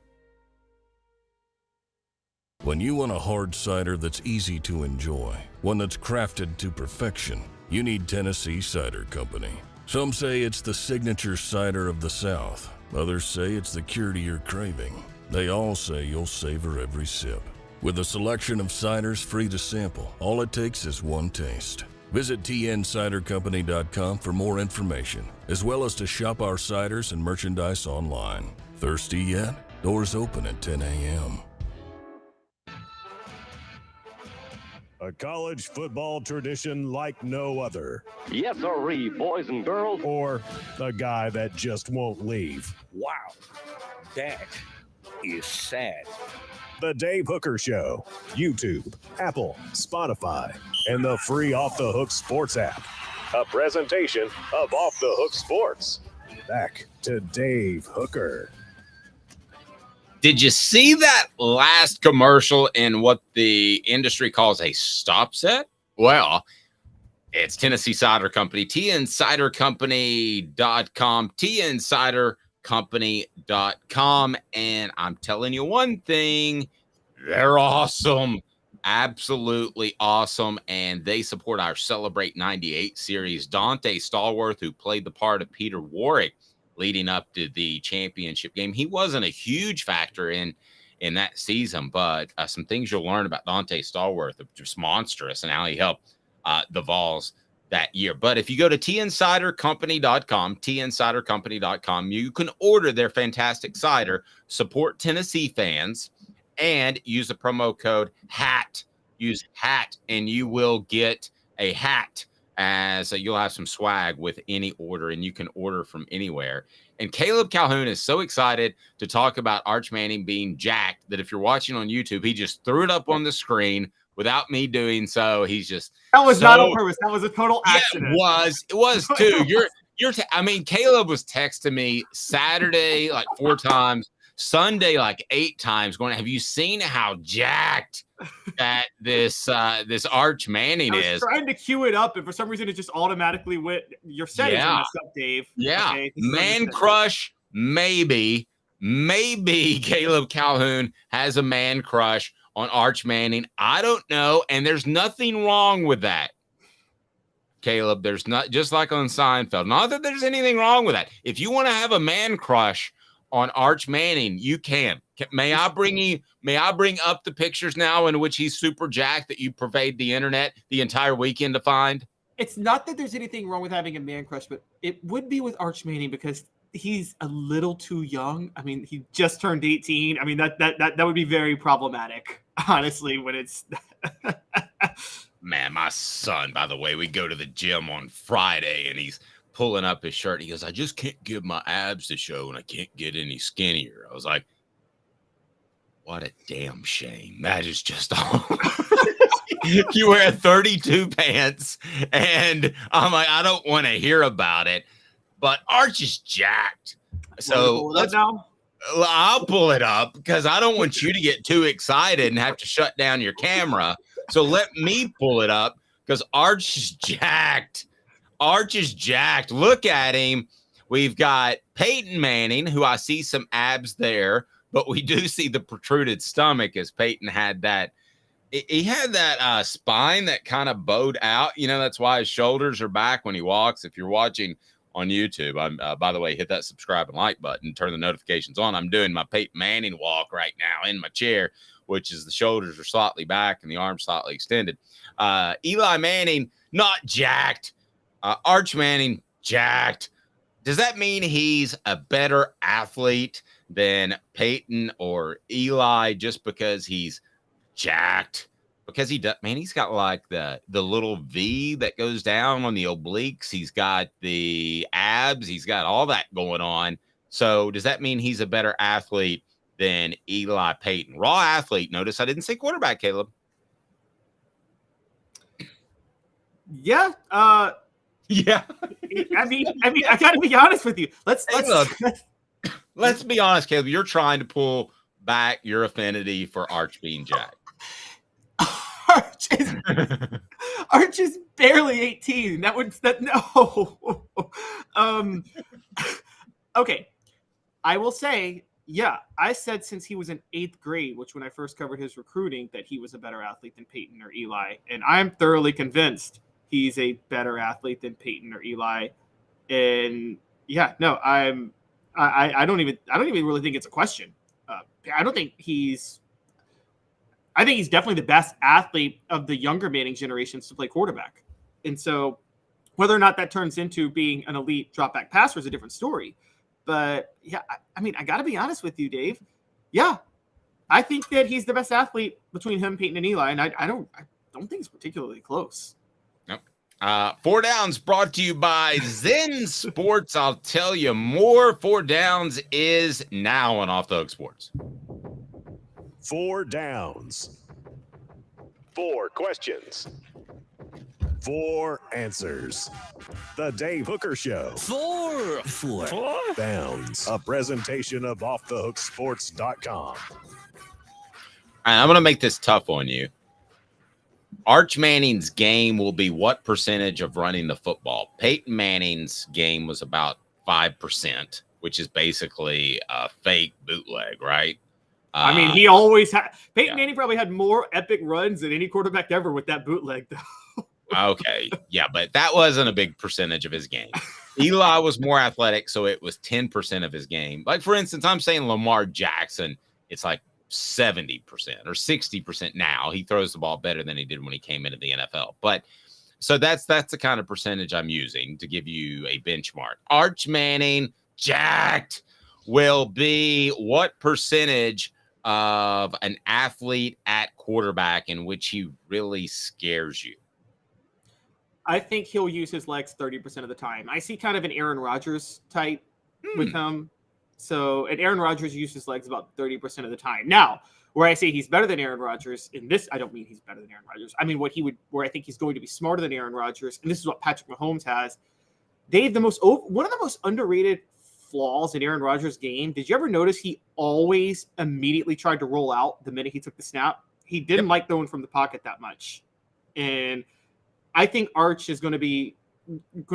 When you want a hard cider that's easy to enjoy, one that's crafted to perfection, you need Tennessee Cider Company. Some say it's the signature cider of the South. Others say it's the cure to your craving. They all say you'll savor every sip. With a selection of ciders free to sample, all it takes is one taste. Visit tncidercompany.com for more information, as well as to shop our ciders and merchandise online. Thirsty yet? Doors open at 10 a.m. A college football tradition like no other. Yes, sirree, boys and girls. Or a guy that just won't leave. Wow, that is sad. The Dave Hooker Show. YouTube, Apple, Spotify, and the free Off the Hook Sports app. A presentation of Off the Hook Sports. Back to Dave Hooker. Did you see that last commercial in what the industry calls a stop set? Well, it's Tennessee Cider Company, tncidercompany.com, tncidercompany.com. And I'm telling you one thing, they're awesome. Absolutely awesome. And they support our Celebrate 98 series. Dante Stallworth, who played the part of Peter Warwick leading up to the championship game, he wasn't a huge factor in that season, but some things you'll learn about Dante Stallworth are just monstrous and how he helped the Vols that year. But if you go to tncidercompany.com, tncidercompany.com, you can order their fantastic cider, support Tennessee fans, and use the promo code HAT. Use HAT, and you will get a hat, as you'll have some swag with any order, and you can order from anywhere. And Caleb Calhoun is so excited to talk about Arch Manning being jacked that if you're watching on YouTube, he just threw it up on the screen without me doing so. He's just that was not on purpose. That was a total accident. It was too. I mean, Caleb was texting me Saturday like 4 times, Sunday like 8 times, going, have you seen how jacked that this Arch Manning is? I was trying to cue it up, and for some reason it just automatically went. Your settings are messed up, Dave. Yeah, okay, man crush, maybe Caleb Calhoun has a man crush on Arch Manning. I don't know, and there's nothing wrong with that, Caleb. There's not, just like on Seinfeld. Not that there's anything wrong with that. If you want to have a man crush on Arch Manning, you can. May I bring up the pictures now in which he's super jacked that you pervade the internet the entire weekend to find? It's not that there's anything wrong with having a man crush, but it would be with Arch Manning because he's a little too young. I mean, he just turned 18. I mean, that would be very problematic, honestly, when it's Man, my son, by the way, we go to the gym on Friday and he's pulling up his shirt. He goes, I just can't give my abs to show and I can't get any skinnier. I was like, what a damn shame. That is just all. You wear 32 pants, and I'm like, I don't want to hear about it. But Arch is jacked. So I'll pull it up because I don't want you to get too excited and have to shut down your camera. So let me pull it up because Arch is jacked. Arch is jacked. Look at him. We've got Peyton Manning, who I see some abs there, but we do see the protruded stomach as Peyton had that. He had that spine that kind of bowed out. You know, that's why his shoulders are back when he walks. If you're watching on YouTube, by the way, hit that subscribe and like button, turn the notifications on. I'm doing my Peyton Manning walk right now in my chair, which is the shoulders are slightly back and the arms slightly extended. Eli Manning, not jacked. Arch Manning, jacked. Does that mean he's a better athlete than Peyton or Eli just because he's jacked? Because he does, man, he's got like the little V that goes down on the obliques. He's got the abs. He's got all that going on. So does that mean he's a better athlete than Eli Peyton? Raw athlete. Notice I didn't say quarterback, Caleb. Yeah. Yeah. I mean, I gotta be honest with you. Let's Let's be honest, Caleb. You're trying to pull back your affinity for Arch being Jack. Arch is barely 18. No. Okay. I will say, yeah, I said since he was in 8th grade, which when I first covered his recruiting, that he was a better athlete than Peyton or Eli. And I'm thoroughly convinced he's a better athlete than Peyton or Eli. And yeah, no, I don't even really think it's a question. I think he's definitely the best athlete of the younger Manning generations to play quarterback. And so whether or not that turns into being an elite drop back passer is a different story. But yeah, I mean, I got to be honest with you, Dave. Yeah, I think that he's the best athlete between him, Peyton, and Eli. And I don't think it's particularly close. Nope. 4 Downs brought to you by Zen Sports. I'll tell you more. 4 Downs is now on Off the Hook Sports. 4 Downs. 4 questions. 4 answers. The Dave Hooker Show. 4 Downs. A presentation of offthehooksports.com. I'm going to make this tough on you. Arch Manning's game will be what percentage of running the football? Peyton Manning's game was about 5%, which is basically a fake bootleg, right? I mean, he always had – Peyton Manning probably had more epic runs than any quarterback ever with that bootleg, though. Okay, yeah, but that wasn't a big percentage of his game. Eli was more athletic, so it was 10% of his game. Like, for instance, I'm saying Lamar Jackson, it's like 70% or 60% now. He throws the ball better than he did when he came into the NFL. But so that's the kind of percentage I'm using to give you a benchmark. Arch Manning, jacked, will be what percentage of an athlete at quarterback in which he really scares you? I think he'll use his legs 30% of the time. I see kind of an Aaron Rodgers type with him. So, and Aaron Rodgers uses his legs about 30% of the time. Now, where I say he's better than Aaron Rodgers, in this, I don't mean he's better than Aaron Rodgers. I mean where I think he's going to be smarter than Aaron Rodgers, and this is what Patrick Mahomes has. Dave, one of the most underrated flaws in Aaron Rodgers' game. Did you ever notice he always immediately tried to roll out the minute he took the snap? He didn't like throwing from the pocket that much, and I think Arch is going to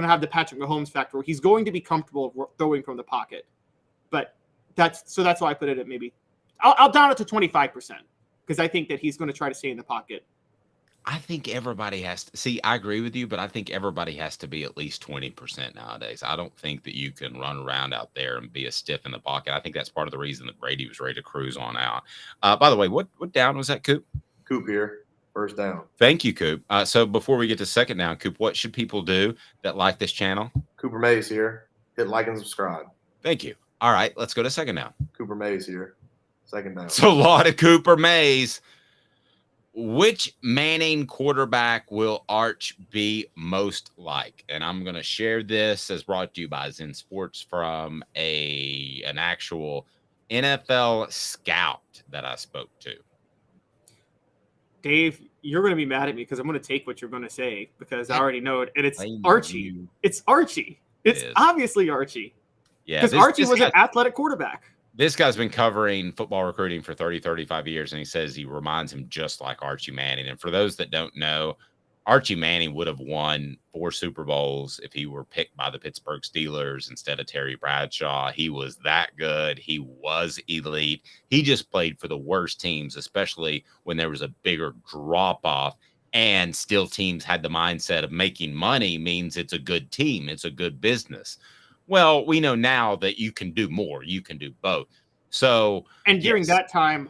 have the Patrick Mahomes factor where he's going to be comfortable throwing from the pocket. But that's why I put it at maybe I'll down it to 25% because I think that he's going to try to stay in the pocket. I think everybody has to see. I agree with you, but I think everybody has to be at least 20% nowadays. I don't think that you can run around out there and be a stiff in the pocket. I think that's part of the reason that Brady was ready to cruise on out. By the way, what down was that, Coop? Coop here. First down. Thank you, Coop. So before we get to second down, Coop, what should people do that like this channel? Cooper Mays here. Hit like and subscribe. Thank you. All right, let's go to second down. Cooper Mays here. Second down. It's a lot of Cooper Mays. Which Manning quarterback will Arch be most like? And I'm going to share this as brought to you by Zen Sports from an actual NFL scout that I spoke to. Dave, you're going to be mad at me because I'm going to take what you're going to say because I already know it. And it's Blame Archie. you. It's Archie. It's obviously Archie. Yeah, because Archie was an athletic quarterback. This guy's been covering football recruiting for 30, 35 years, and he says he reminds him just like Archie Manning. And for those that don't know, Archie Manning would have won 4 Super Bowls if he were picked by the Pittsburgh Steelers instead of Terry Bradshaw. He was that good. He was elite. He just played for the worst teams, especially when there was a bigger drop-off, and still teams had the mindset of making money means it's a good team. It's a good business. Well, we know now that you can do more. You can do both. So, and during that time,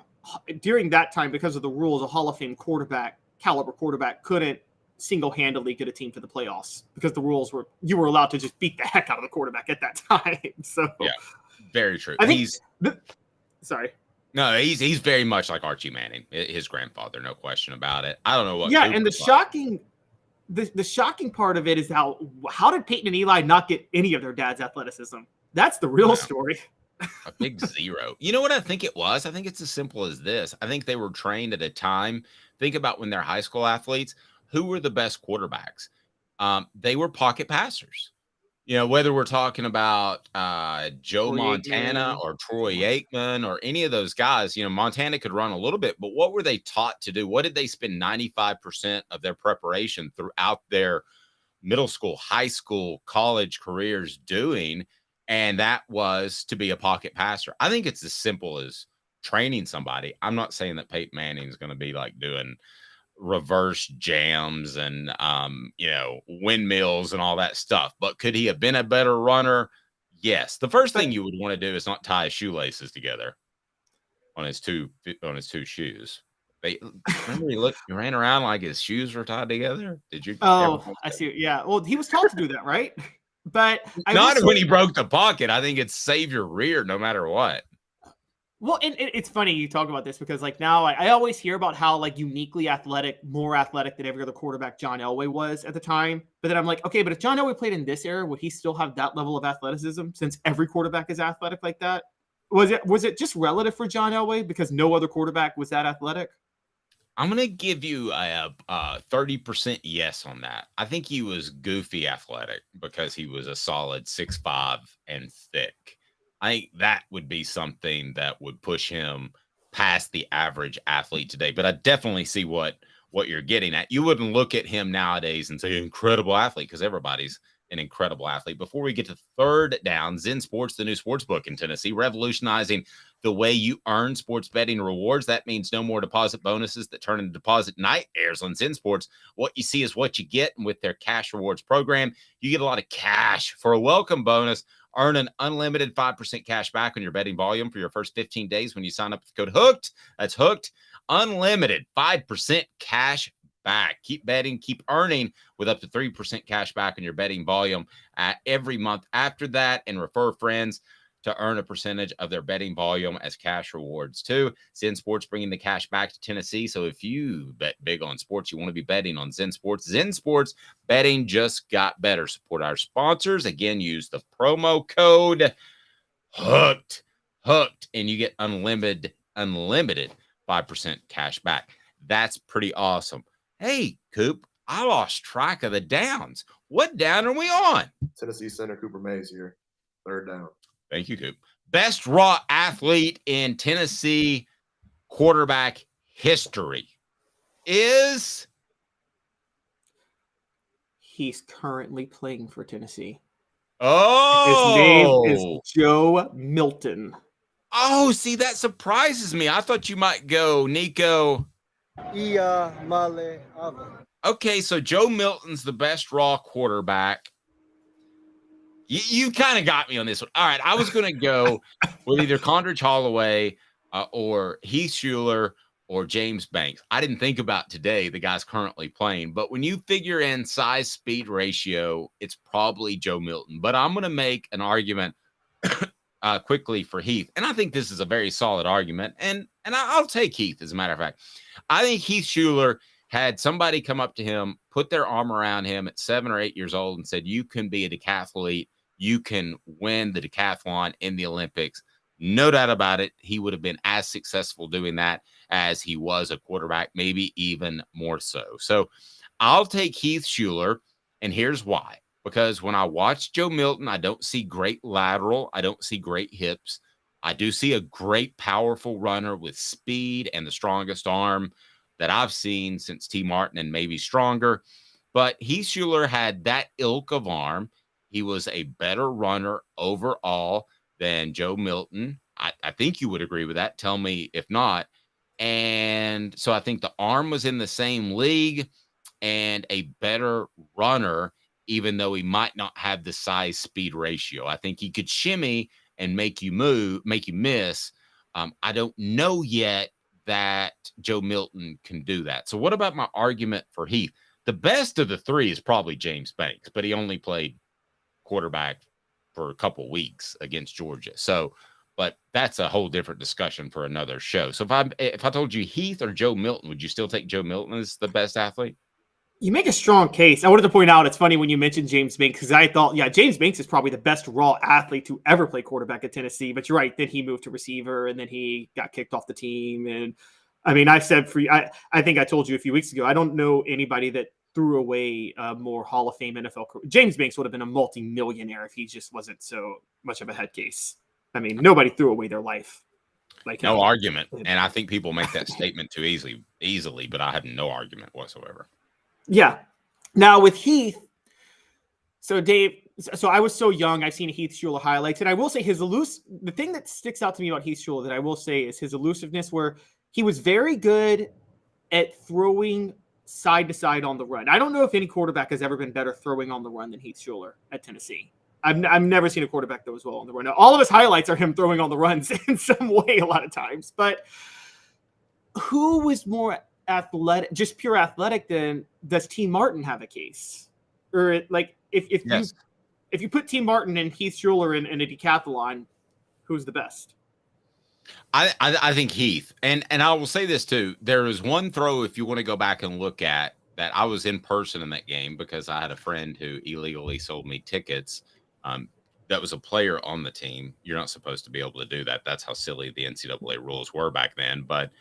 because of the rules, a Hall of Fame caliber quarterback couldn't single-handedly get a team to the playoffs because the rules were you were allowed to just beat the heck out of the quarterback at that time. So, yeah, very true. I think sorry. No, he's very much like Archie Manning, his grandfather, no question about it. I don't know what. Yeah, and the shocking part of it is how did Peyton and Eli not get any of their dad's athleticism? That's the real story. A big zero. You know what I think it was? I think it's as simple as this. I think they were trained at a time. Think about when they're high school athletes. Who were the best quarterbacks? They were pocket passers. whether we're talking about Joe Troy Montana Aikman. or Troy Aikman or any of those guys, Montana could run a little bit, but what were they taught to do? What did they spend 95% of their preparation throughout their middle school, high school, college careers doing? And that was to be a pocket passer. I think it's as simple as training somebody. I'm not saying that Peyton Manning is going to be like doing reverse jams and windmills and all that stuff, but could he have been a better runner? Yes. The first thing you would want to do is not tie his shoelaces together on his two shoes. Remember he ran around like his shoes were tied together. Did you? Oh, I see. Yeah. Well, he was taught to do that, right? But not when he broke the pocket. I think it's save your rear no matter what. Well, and it's funny you talk about this because like now I always hear about how like uniquely athletic, more athletic than every other quarterback John Elway was at the time. But then I'm like, okay, but if John Elway played in this era, would he still have that level of athleticism since every quarterback is athletic like that? Was it just relative for John Elway because no other quarterback was that athletic? I'm going to give you a 30% yes on that. I think he was goofy athletic because he was a solid 6'5" and thick. I think that would be something that would push him past the average athlete today. But I definitely see what you're getting at. You wouldn't look at him nowadays and say incredible athlete because everybody's an incredible athlete. Before we get to third down, Zen Sports, the new sports book in Tennessee, revolutionizing the way you earn sports betting rewards. That means no more deposit bonuses that turn into deposit nightmares on Zen Sports. What you see is what you get. And with their cash rewards program, you get a lot of cash for a welcome bonus. Earn an unlimited 5% cash back on your betting volume for your first 15 days when you sign up with the code HOOKED. That's HOOKED. Unlimited 5% cash back. Keep betting, keep earning with up to 3% cash back on your betting volume every month after that, and refer friends to earn a percentage of their betting volume as cash rewards too. Zen Sports bringing the cash back to Tennessee. So if you bet big on sports, you want to be betting on Zen Sports. Zen Sports betting just got better. Support our sponsors. Again, use the promo code HOOKED, and you get unlimited 5% cash back. That's pretty awesome. Hey, Coop, I lost track of the downs. What down are we on? Tennessee center Cooper Mays here. Third down. Thank you, Coop. Best raw athlete in Tennessee quarterback history is? He's currently playing for Tennessee. Oh. His name is Joe Milton. Oh, see, that surprises me. I thought you might go Nico. Okay, so Joe Milton's the best raw quarterback. You kind of got me on this one. All right, I was going to go with either Condridge Holloway or Heath Schuler or James Banks. I didn't think about today, the guy's currently playing. But when you figure in size-speed ratio, it's probably Joe Milton. But I'm going to make an argument quickly for Heath. And I think this is a very solid argument. And I'll take Heath, as a matter of fact. I think Heath Schuler had somebody come up to him, put their arm around him at 7 or 8 years old and said, you can be a decathlete. You can win the decathlon in the Olympics. No doubt about it. He would have been as successful doing that as he was a quarterback, maybe even more so. So I'll take Heath Schuler, and here's why. Because when I watch Joe Milton, I don't see great lateral. I don't see great hips. I do see a great, powerful runner with speed and the strongest arm that I've seen since T. Martin, and maybe stronger. But Heath Schuler had that ilk of arm. He was a better runner overall than Joe Milton. I think you would agree with that. Tell me if not. And so I think the arm was in the same league and a better runner, even though he might not have the size-speed ratio. I think he could shimmy and make you miss. I don't know yet that Joe Milton can do that. So what about my argument for Heath? The best of the three is probably James Banks, but he only played quarterback for a couple weeks against Georgia. So, but that's a whole different discussion for another show. So if I told you Heath or Joe Milton, would you still take Joe Milton as the best athlete? You make a strong case. I wanted to point out, it's funny when you mentioned James Banks, because I thought, James Banks is probably the best raw athlete to ever play quarterback at Tennessee. But you're right. Then he moved to receiver, and then he got kicked off the team. And I mean, I said I think I told you a few weeks ago, I don't know anybody that threw away a more Hall of Fame NFL career. James Banks would have been a multi-millionaire if he just wasn't so much of a head case. I mean, nobody threw away their life. Like no argument. And I think people make that statement too easily, but I have no argument whatsoever. Yeah. Now with Heath, so Dave, so I was so young, I've seen Heath Schuler highlights, and I will say the thing that sticks out to me about Heath Schuler that I will say is his elusiveness, where he was very good at throwing side to side on the run. I don't know if any quarterback has ever been better throwing on the run than Heath Schuler at Tennessee. I've never seen a quarterback that was well on the run. Now, all of his highlights are him throwing on the runs in some way a lot of times. But who was more athletic, just pure athletic, than does T. Martin have a case? Or like if you put T. Martin and Heath Schuler in a decathlon, who's the best? I think Heath. And I will say this too. There is one throw, if you want to go back and look at, that I was in person in that game because I had a friend who illegally sold me tickets. That was a player on the team. You're not supposed to be able to do that. That's how silly the NCAA rules were back then. But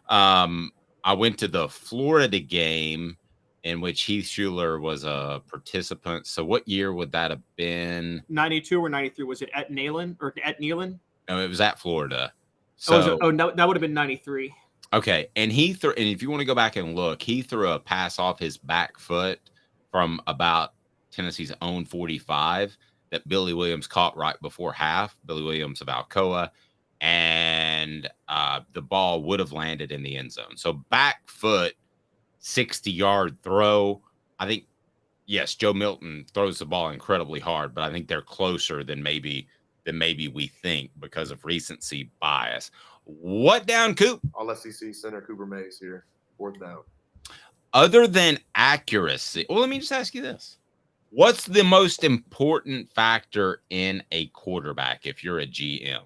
I went to the Florida game in which Heath Schuler was a participant. So what year would that have been? 92 or 93? Was it at Neyland or at Neyland? No, it was at Florida. So no, that would have been 93. Okay, and he threw, and if you want to go back and look, he threw a pass off his back foot from about Tennessee's own 45 that Billy Williams caught right before half. Billy Williams of Alcoa, and the ball would have landed in the end zone. So back foot, 60-yard throw. I think, yes, Joe Milton throws the ball incredibly hard, but I think they're closer than maybe we think because of recency bias. What down, Coop? All SEC center Cooper Mays here. 4th down. Other than accuracy, well, let me just ask you this. What's the most important factor in a quarterback if you're a GM?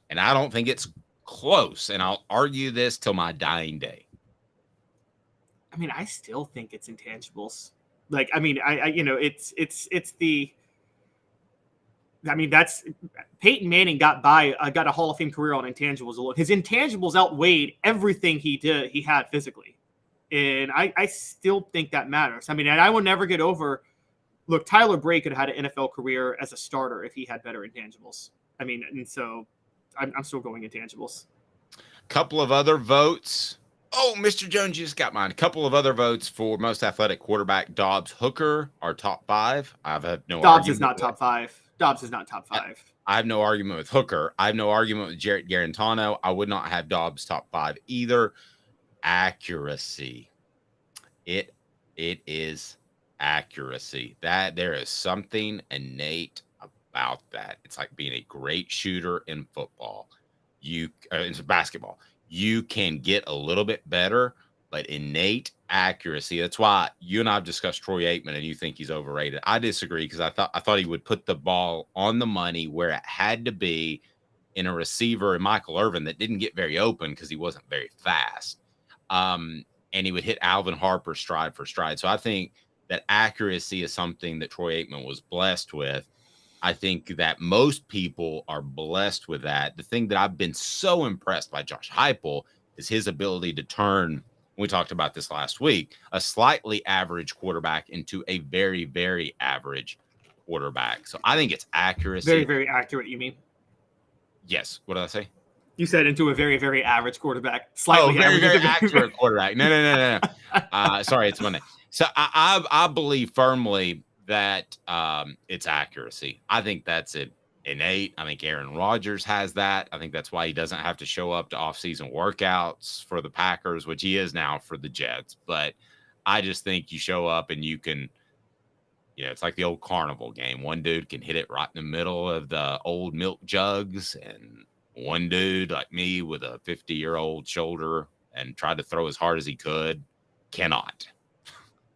And I don't think it's close, and I'll argue this till my dying day. I mean, I still think it's intangibles. Like, I mean, it's the. I mean, that's Peyton Manning got a Hall of Fame career on intangibles alone. His intangibles outweighed everything he had physically. And I still think that matters. I mean, and I will never get over, look, Tyler Bray could have had an NFL career as a starter if he had better intangibles. I mean, and so I'm still going intangibles. Couple of other votes. Oh, Mr. Jones, you just got mine. A couple of other votes for most athletic quarterback. Dobbs, Hooker are top 5. I've had no Dobbs argument is not top 5. Dobbs is not top 5. I have no argument with Hooker. I have no argument with Jarrett Garantano. I would not have Dobbs top 5 either. Accuracy. It is accuracy. That there is something innate about that. It's like being a great shooter in football. It's basketball. You can get a little bit better, but innate accuracy. That's why you and I have discussed Troy Aikman, and you think he's overrated. I disagree because I thought he would put the ball on the money where it had to be in a receiver in Michael Irvin that didn't get very open because he wasn't very fast. And he would hit Alvin Harper stride for stride. So I think that accuracy is something that Troy Aikman was blessed with. I think that most people are blessed with that. The thing that I've been so impressed by Josh Heupel is his ability to turn, we talked about this last week, a slightly average quarterback into a very, very average quarterback. So I think it's accuracy. Very, very accurate, you mean? Yes. What did I say? You said into a very, very average quarterback. Slightly very, average. very accurate quarterback. No. Sorry, it's Monday. So I believe firmly that it's accuracy. I think that's it. Innate. I think Aaron Rodgers has that. I think that's why he doesn't have to show up to off-season workouts for the Packers, which he is now for the Jets. But I just think you show up and you can, it's like the old carnival game. One dude can hit it right in the middle of the old milk jugs, and one dude like me with a 50-year-old shoulder and tried to throw as hard as he could cannot.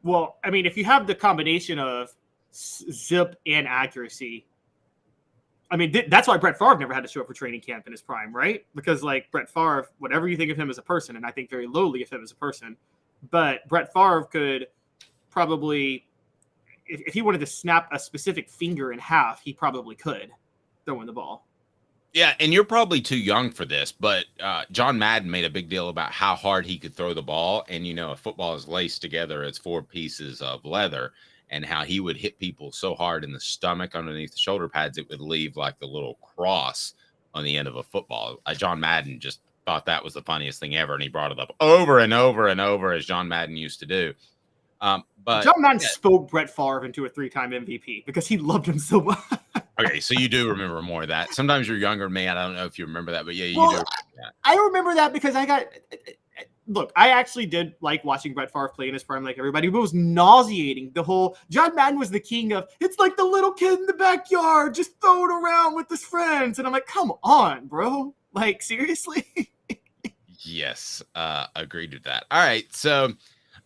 Well, I mean, if you have the combination of zip and accuracy, I mean, that's why Brett Favre never had to show up for training camp in his prime, right? Because, like, Brett Favre, whatever you think of him as a person, and I think very lowly of him as a person, but Brett Favre could probably, if he wanted to snap a specific finger in half, he probably could throwing the ball. Yeah, and you're probably too young for this, but John Madden made a big deal about how hard he could throw the ball. And, a football is laced together as 4 pieces of leather, and how he would hit people so hard in the stomach underneath the shoulder pads, it would leave like the little cross on the end of a football. John Madden just thought that was the funniest thing ever, and he brought it up over and over and over, as John Madden used to do. But John Madden spoke Brett Favre into a 3-time MVP because he loved him so much. Okay, so you do remember more of that. Sometimes you're younger than me. I don't know if you remember that, but yeah, you do. Remember that. I remember that because look, I actually did like watching Brett Favre play in his prime like everybody, but it was nauseating. The whole John Madden was the king of, it's like the little kid in the backyard just throwing around with his friends. And I'm like, come on, bro. Like, seriously? Yes, agreed with that. All right, so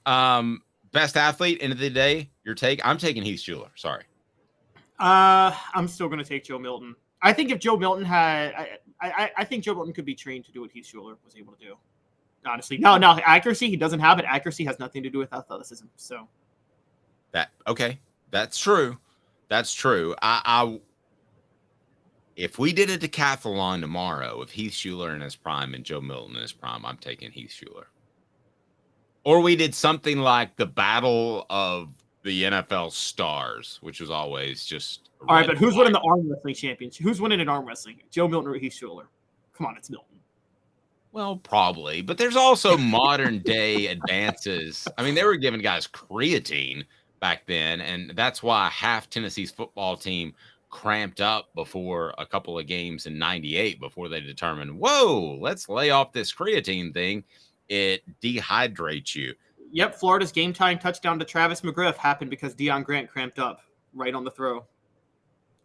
best athlete, end of the day, your take? I'm taking Heath Schuler. Sorry. I'm still going to take Joe Milton. I think if Joe Milton had, I think Joe Milton could be trained to do what Heath Schuler was able to do. Honestly, no, accuracy, he doesn't have it. Accuracy has nothing to do with athleticism. So that's true. That's true. If we did a decathlon tomorrow, if Heath Schuler in his prime and Joe Milton in his prime, I'm taking Heath Schuler. Or we did something like the Battle of the NFL Stars, which was always just all right. But who's winning the arm wrestling championship? Who's winning in arm wrestling? Joe Milton or Heath Schuler? Come on, it's Milton. Well, probably, but there's also modern day advances. I mean, they were giving guys creatine back then, and that's why half Tennessee's football team cramped up before a couple of games in '98 before they determined, whoa, let's lay off this creatine thing. It dehydrates you. Yep, Florida's game-time touchdown to Travis McGriff happened because Deion Grant cramped up right on the throw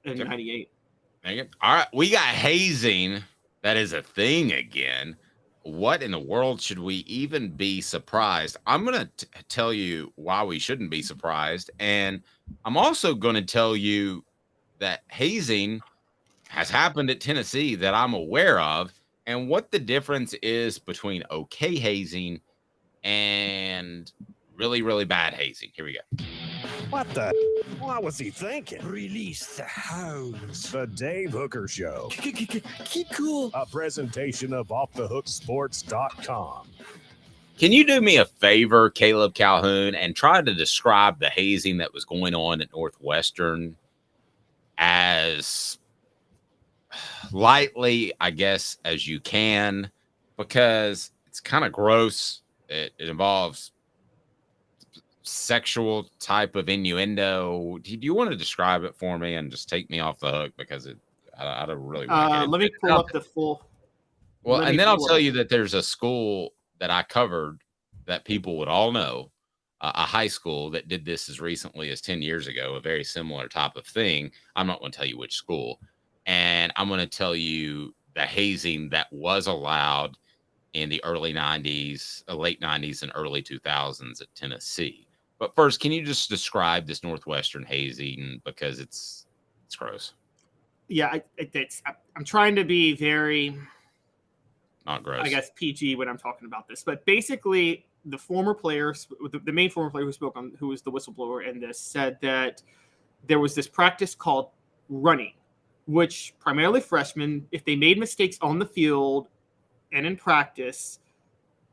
in '98. All right, we got hazing. That is a thing again. What in the world should we even be surprised? I'm going to tell you why we shouldn't be surprised. And I'm also going to tell you that hazing has happened at Tennessee that I'm aware of, and what the difference is between okay hazing and really, really bad hazing. Here we go. What the? What was he thinking? Release the hounds. The Dave Hooker Show. Keep cool. A presentation of offthehooksports.com. Can you do me a favor, Caleb Calhoun, and try to describe the hazing that was going on at Northwestern as lightly, I guess, as you can, because it's kind of gross. It involves sexual type of innuendo. Do you want to describe it for me and just take me off the hook, because I don't really want to let me pull up the full. Well, and then I'll tell you that there's a school that I covered that people would all know, a high school that did this as recently as 10 years ago, a very similar type of thing. I'm not going to tell you which school, and I'm going to tell you the hazing that was allowed in the early 90s, late 90s and early 2000s at Tennessee. But first, can you just describe this Northwestern hazing, because it's gross? Yeah, I'm trying to be very, not gross, I guess, PG when I'm talking about this. But basically, the former player, the main former player who spoke on, who was the whistleblower in this, said that there was this practice called running, which primarily freshmen, if they made mistakes on the field and in practice,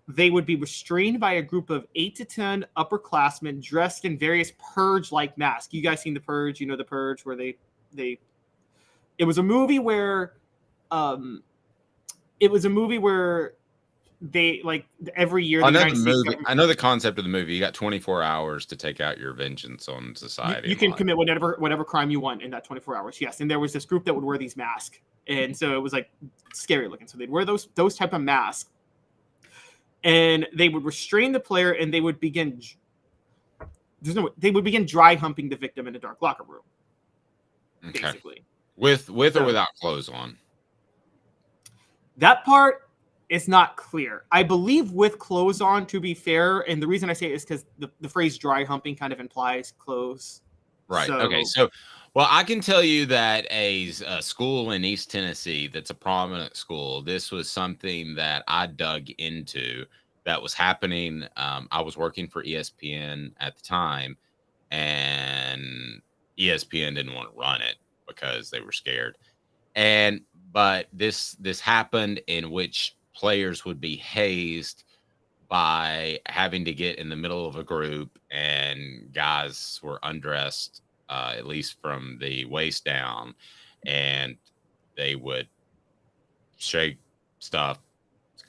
they would be restrained by a group of 8 to 10 upperclassmen dressed in various purge-like masks. You guys seen The Purge? You know The Purge, where they it was a movie where they, like, every year I know the movie. I know the concept of the movie. You got 24 hours to take out your vengeance on society. You can commit whatever crime you want in that 24 hours. Yes, and there was this group that would wear these masks, and so it was like scary looking. So they'd wear those type of masks, and they would restrain the player, and they would begin. They would begin dry humping the victim in a dark locker room. Okay. Basically, with or without clothes on. That part is not clear. I believe with clothes on, to be fair, and the reason I say it is because the phrase dry humping kind of implies clothes. Right. Okay. So, well, I can tell you that a school in East Tennessee that's a prominent school, this was something that I dug into that was happening. I was working for ESPN at the time, and ESPN didn't want to run it because they were scared. but this happened in which players would be hazed by having to get in the middle of a group, and guys were undressed, at least from the waist down, and they would shake stuff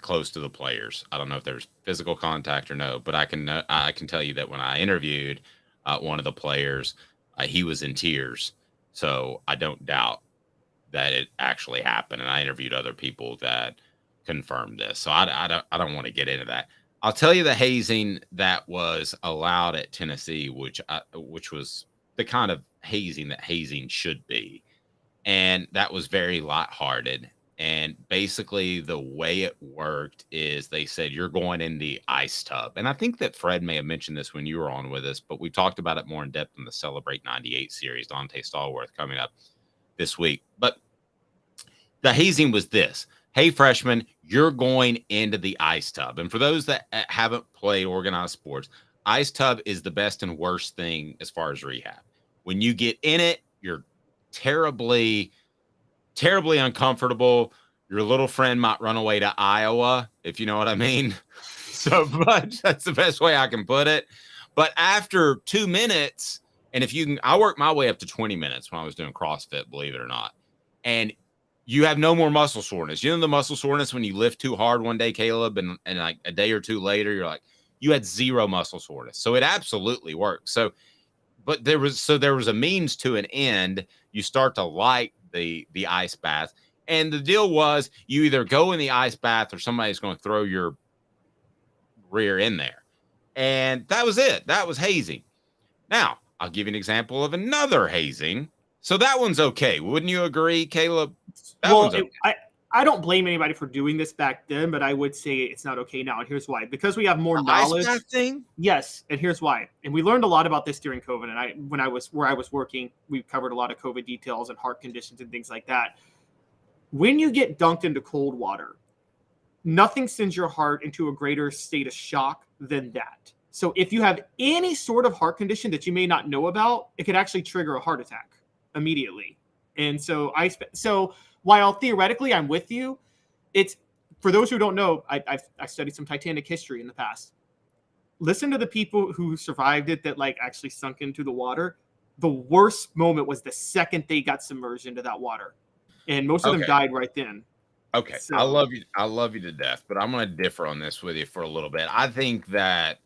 close to the players. I don't know if there's physical contact or no, but I can tell you that when I interviewed one of the players, he was in tears. So I don't doubt that it actually happened. And I interviewed other people that confirmed this. So I don't want to get into that. I'll tell you the hazing that was allowed at Tennessee, which was the kind of hazing that hazing should be. And that was very lighthearted. And basically the way it worked is they said, you're going in the ice tub. And I think that Fred may have mentioned this when you were on with us, but we talked about it more in depth in the Celebrate 98 series, Dante Stallworth coming up this week. But the hazing was this: hey, freshman, you're going into the ice tub. And for those that haven't played organized sports, ice tub is the best and worst thing as far as rehab. When you get in it, you're terribly uncomfortable. Your little friend might run away to Iowa, if you know what I mean. So much. That's the best way I can put it. But after 2 minutes, and if you can, I worked my way up to 20 minutes when I was doing CrossFit, believe it or not. And you have no more muscle soreness. You know the muscle soreness when you lift too hard one day, Caleb, and like a day or two later, you're like, you had zero muscle soreness. So it absolutely works. So, but there was a means to an end. You start to like the ice bath. And the deal was you either go in the ice bath or somebody's going to throw your rear in there. And that was it. That was hazing. Now, I'll give you an example of another hazing. So that one's okay. Wouldn't you agree, Caleb? I don't blame anybody for doing this back then, but I would say it's not okay now. And here's why. Because we have more knowledge. Ice bath thing? Yes. And here's why. And we learned a lot about this during COVID. And when I was working, we covered a lot of COVID details and heart conditions and things like that. When you get dunked into cold water, nothing sends your heart into a greater state of shock than that. So if you have any sort of heart condition that you may not know about, it could actually trigger a heart attack immediately. And so while theoretically I'm with you, it's, for those who don't know, I studied some Titanic history in the past. Listen to the people who survived it that like actually sunk into the water. The worst moment was the second they got submerged into that water. And most of them died right then. Okay. So, I love you to death, but I'm going to differ on this with you for a little bit. I think that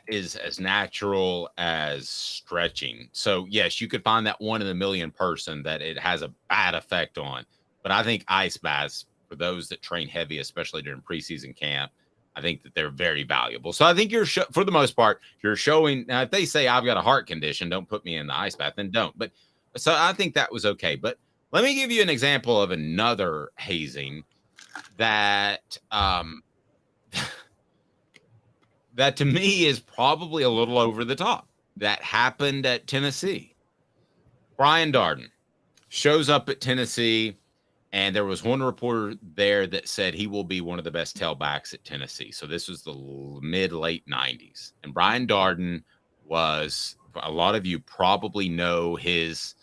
is as natural as stretching. So yes, you could find that 1 in a million person that it has a bad effect on. But I think ice baths, for those that train heavy, especially during preseason camp, I think that they're very valuable. So I think for the most part, you're showing. Now, if they say I've got a heart condition, don't put me in the ice bath, then don't. But so I think that was okay. But let me give you an example of another hazing that that to me is probably a little over the top. That happened at Tennessee. Brian Darden shows up at Tennessee, and there was one reporter there that said he will be one of the best tailbacks at Tennessee. So this was the mid-late 90s. And Brian Darden was, a lot of you probably know his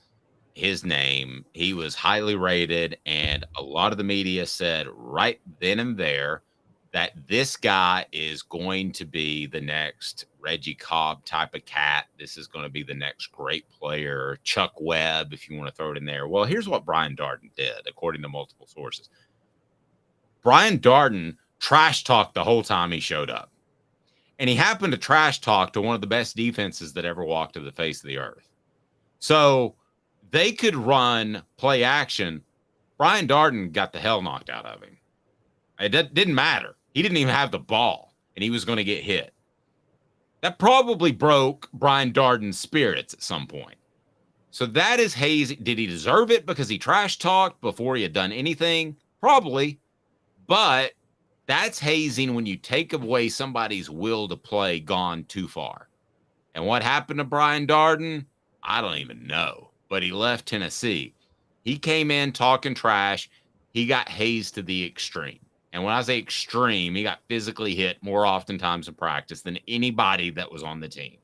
name. He was highly rated, and a lot of the media said right then and there that this guy is going to be the next Reggie Cobb type of cat. This is going to be the next great player, Chuck Webb, if you want to throw it in there. Well, here's what Brian Darden did, according to multiple sources. Brian Darden trash talked the whole time he showed up. And he happened to trash talk to one of the best defenses that ever walked to the face of the earth. So they could run play action. Brian Darden got the hell knocked out of him. It didn't matter. He didn't even have the ball, and he was going to get hit. That probably broke Brian Darden's spirits at some point. So that is hazing. Did he deserve it because he trash talked before he had done anything? Probably. But that's hazing when you take away somebody's will to play gone too far. And what happened to Brian Darden? I don't even know. But he left Tennessee. He came in talking trash. He got hazed to the extreme. And when I say extreme, he got physically hit more oftentimes in practice than anybody that was on the team.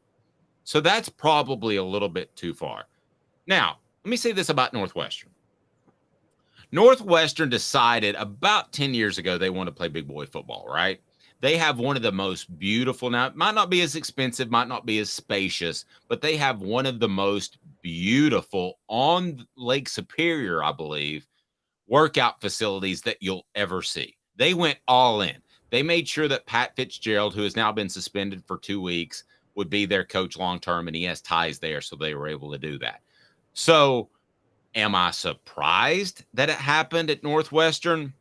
So that's probably a little bit too far. Now, let me say this about Northwestern. Northwestern decided about 10 years ago they want to play big boy football, right? They have one of the most beautiful, now it might not be as expensive, might not be as spacious, but they have one of the most beautiful on Lake Superior, I believe, workout facilities that you'll ever see. They went all in. They made sure that Pat Fitzgerald, who has now been suspended for 2 weeks, would be their coach long term, and he has ties there, so they were able to do that. So am I surprised that it happened at Northwestern?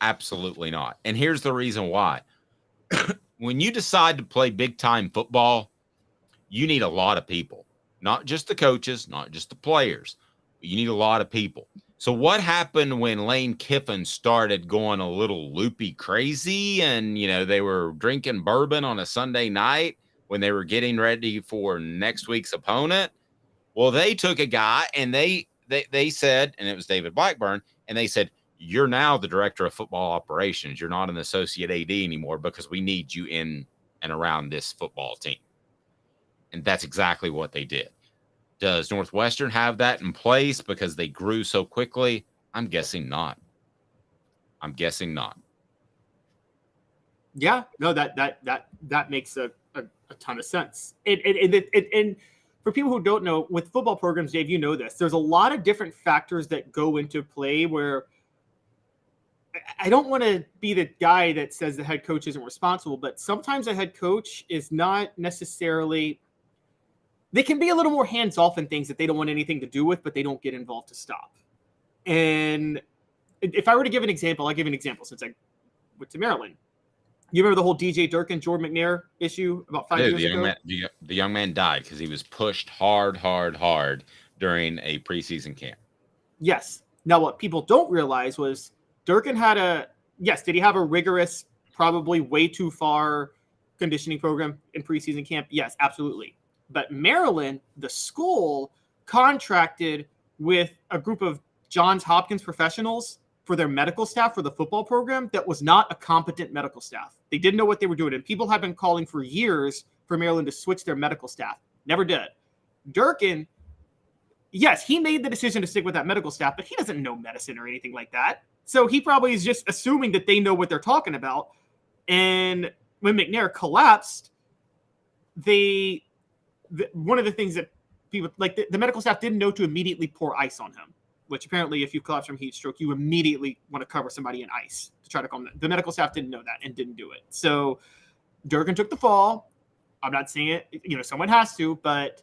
Absolutely not. And here's the reason why. When you decide to play big time football, you need a lot of people, not just the coaches, not just the players. You need a lot of people. So what happened when Lane Kiffin started going a little loopy crazy and, they were drinking bourbon on a Sunday night when they were getting ready for next week's opponent? Well, they took a guy and they said, and it was David Blackburn, and they said, you're now the director of football operations. You're not an associate AD anymore because we need you in and around this football team. And that's exactly what they did. Does Northwestern have that in place because they grew so quickly? I'm guessing not. Yeah, no, that makes a ton of sense. And for people who don't know, with football programs, Dave, you know this. There's a lot of different factors that go into play where I don't want to be the guy that says the head coach isn't responsible, but sometimes a head coach is not necessarily. They can be a little more hands-off in things that they don't want anything to do with, but they don't get involved to stop. And if I were to give an example, I'll give an example since I went to Maryland. You remember the whole DJ Durkin, Jordan McNair issue about 5 years ago? The young man died because he was pushed hard during a preseason camp. Yes. Now, what people don't realize was Durkin did he have a rigorous, probably way too far conditioning program in preseason camp? Yes, absolutely. But Maryland, the school, contracted with a group of Johns Hopkins professionals for their medical staff for the football program that was not a competent medical staff. They didn't know what they were doing. And people have been calling for years for Maryland to switch their medical staff. Never did. Durkin, yes, he made the decision to stick with that medical staff, but he doesn't know medicine or anything like that. So he probably is just assuming that they know what they're talking about. And when McNair collapsed, one of the things that people like the medical staff didn't know to immediately pour ice on him, which apparently if you collapse from heat stroke, you immediately want to cover somebody in ice to try to calm them. The medical staff didn't know that and didn't do it. So Durkin took the fall. I'm not saying it, someone has to, but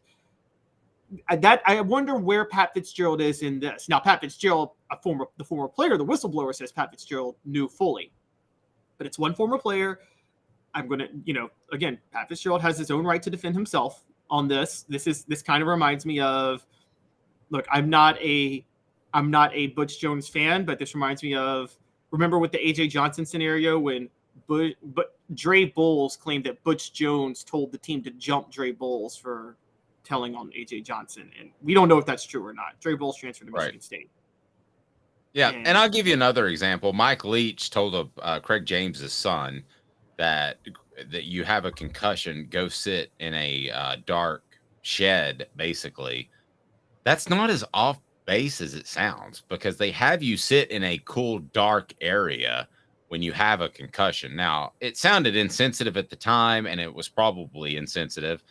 I wonder where Pat Fitzgerald is in this. Now, Pat Fitzgerald, the former player, the whistleblower says Pat Fitzgerald knew fully, but it's one former player. I'm going to, again, Pat Fitzgerald has his own right to defend himself on this. This kind of reminds me of, look, I'm not a Butch Jones fan, but this reminds me of, remember with the AJ Johnson scenario when Dre Bowles claimed that Butch Jones told the team to jump Dre Bowles for telling on AJ Johnson. And we don't know if that's true or not. Dre Bowles transferred to Michigan State. Yeah. And I'll give you another example. Mike Leach told Craig James's son that you have a concussion, go sit in a dark shed, basically. That's not as off base as it sounds because they have you sit in a cool, dark area when you have a concussion. Now, it sounded insensitive at the time, and it was probably insensitive,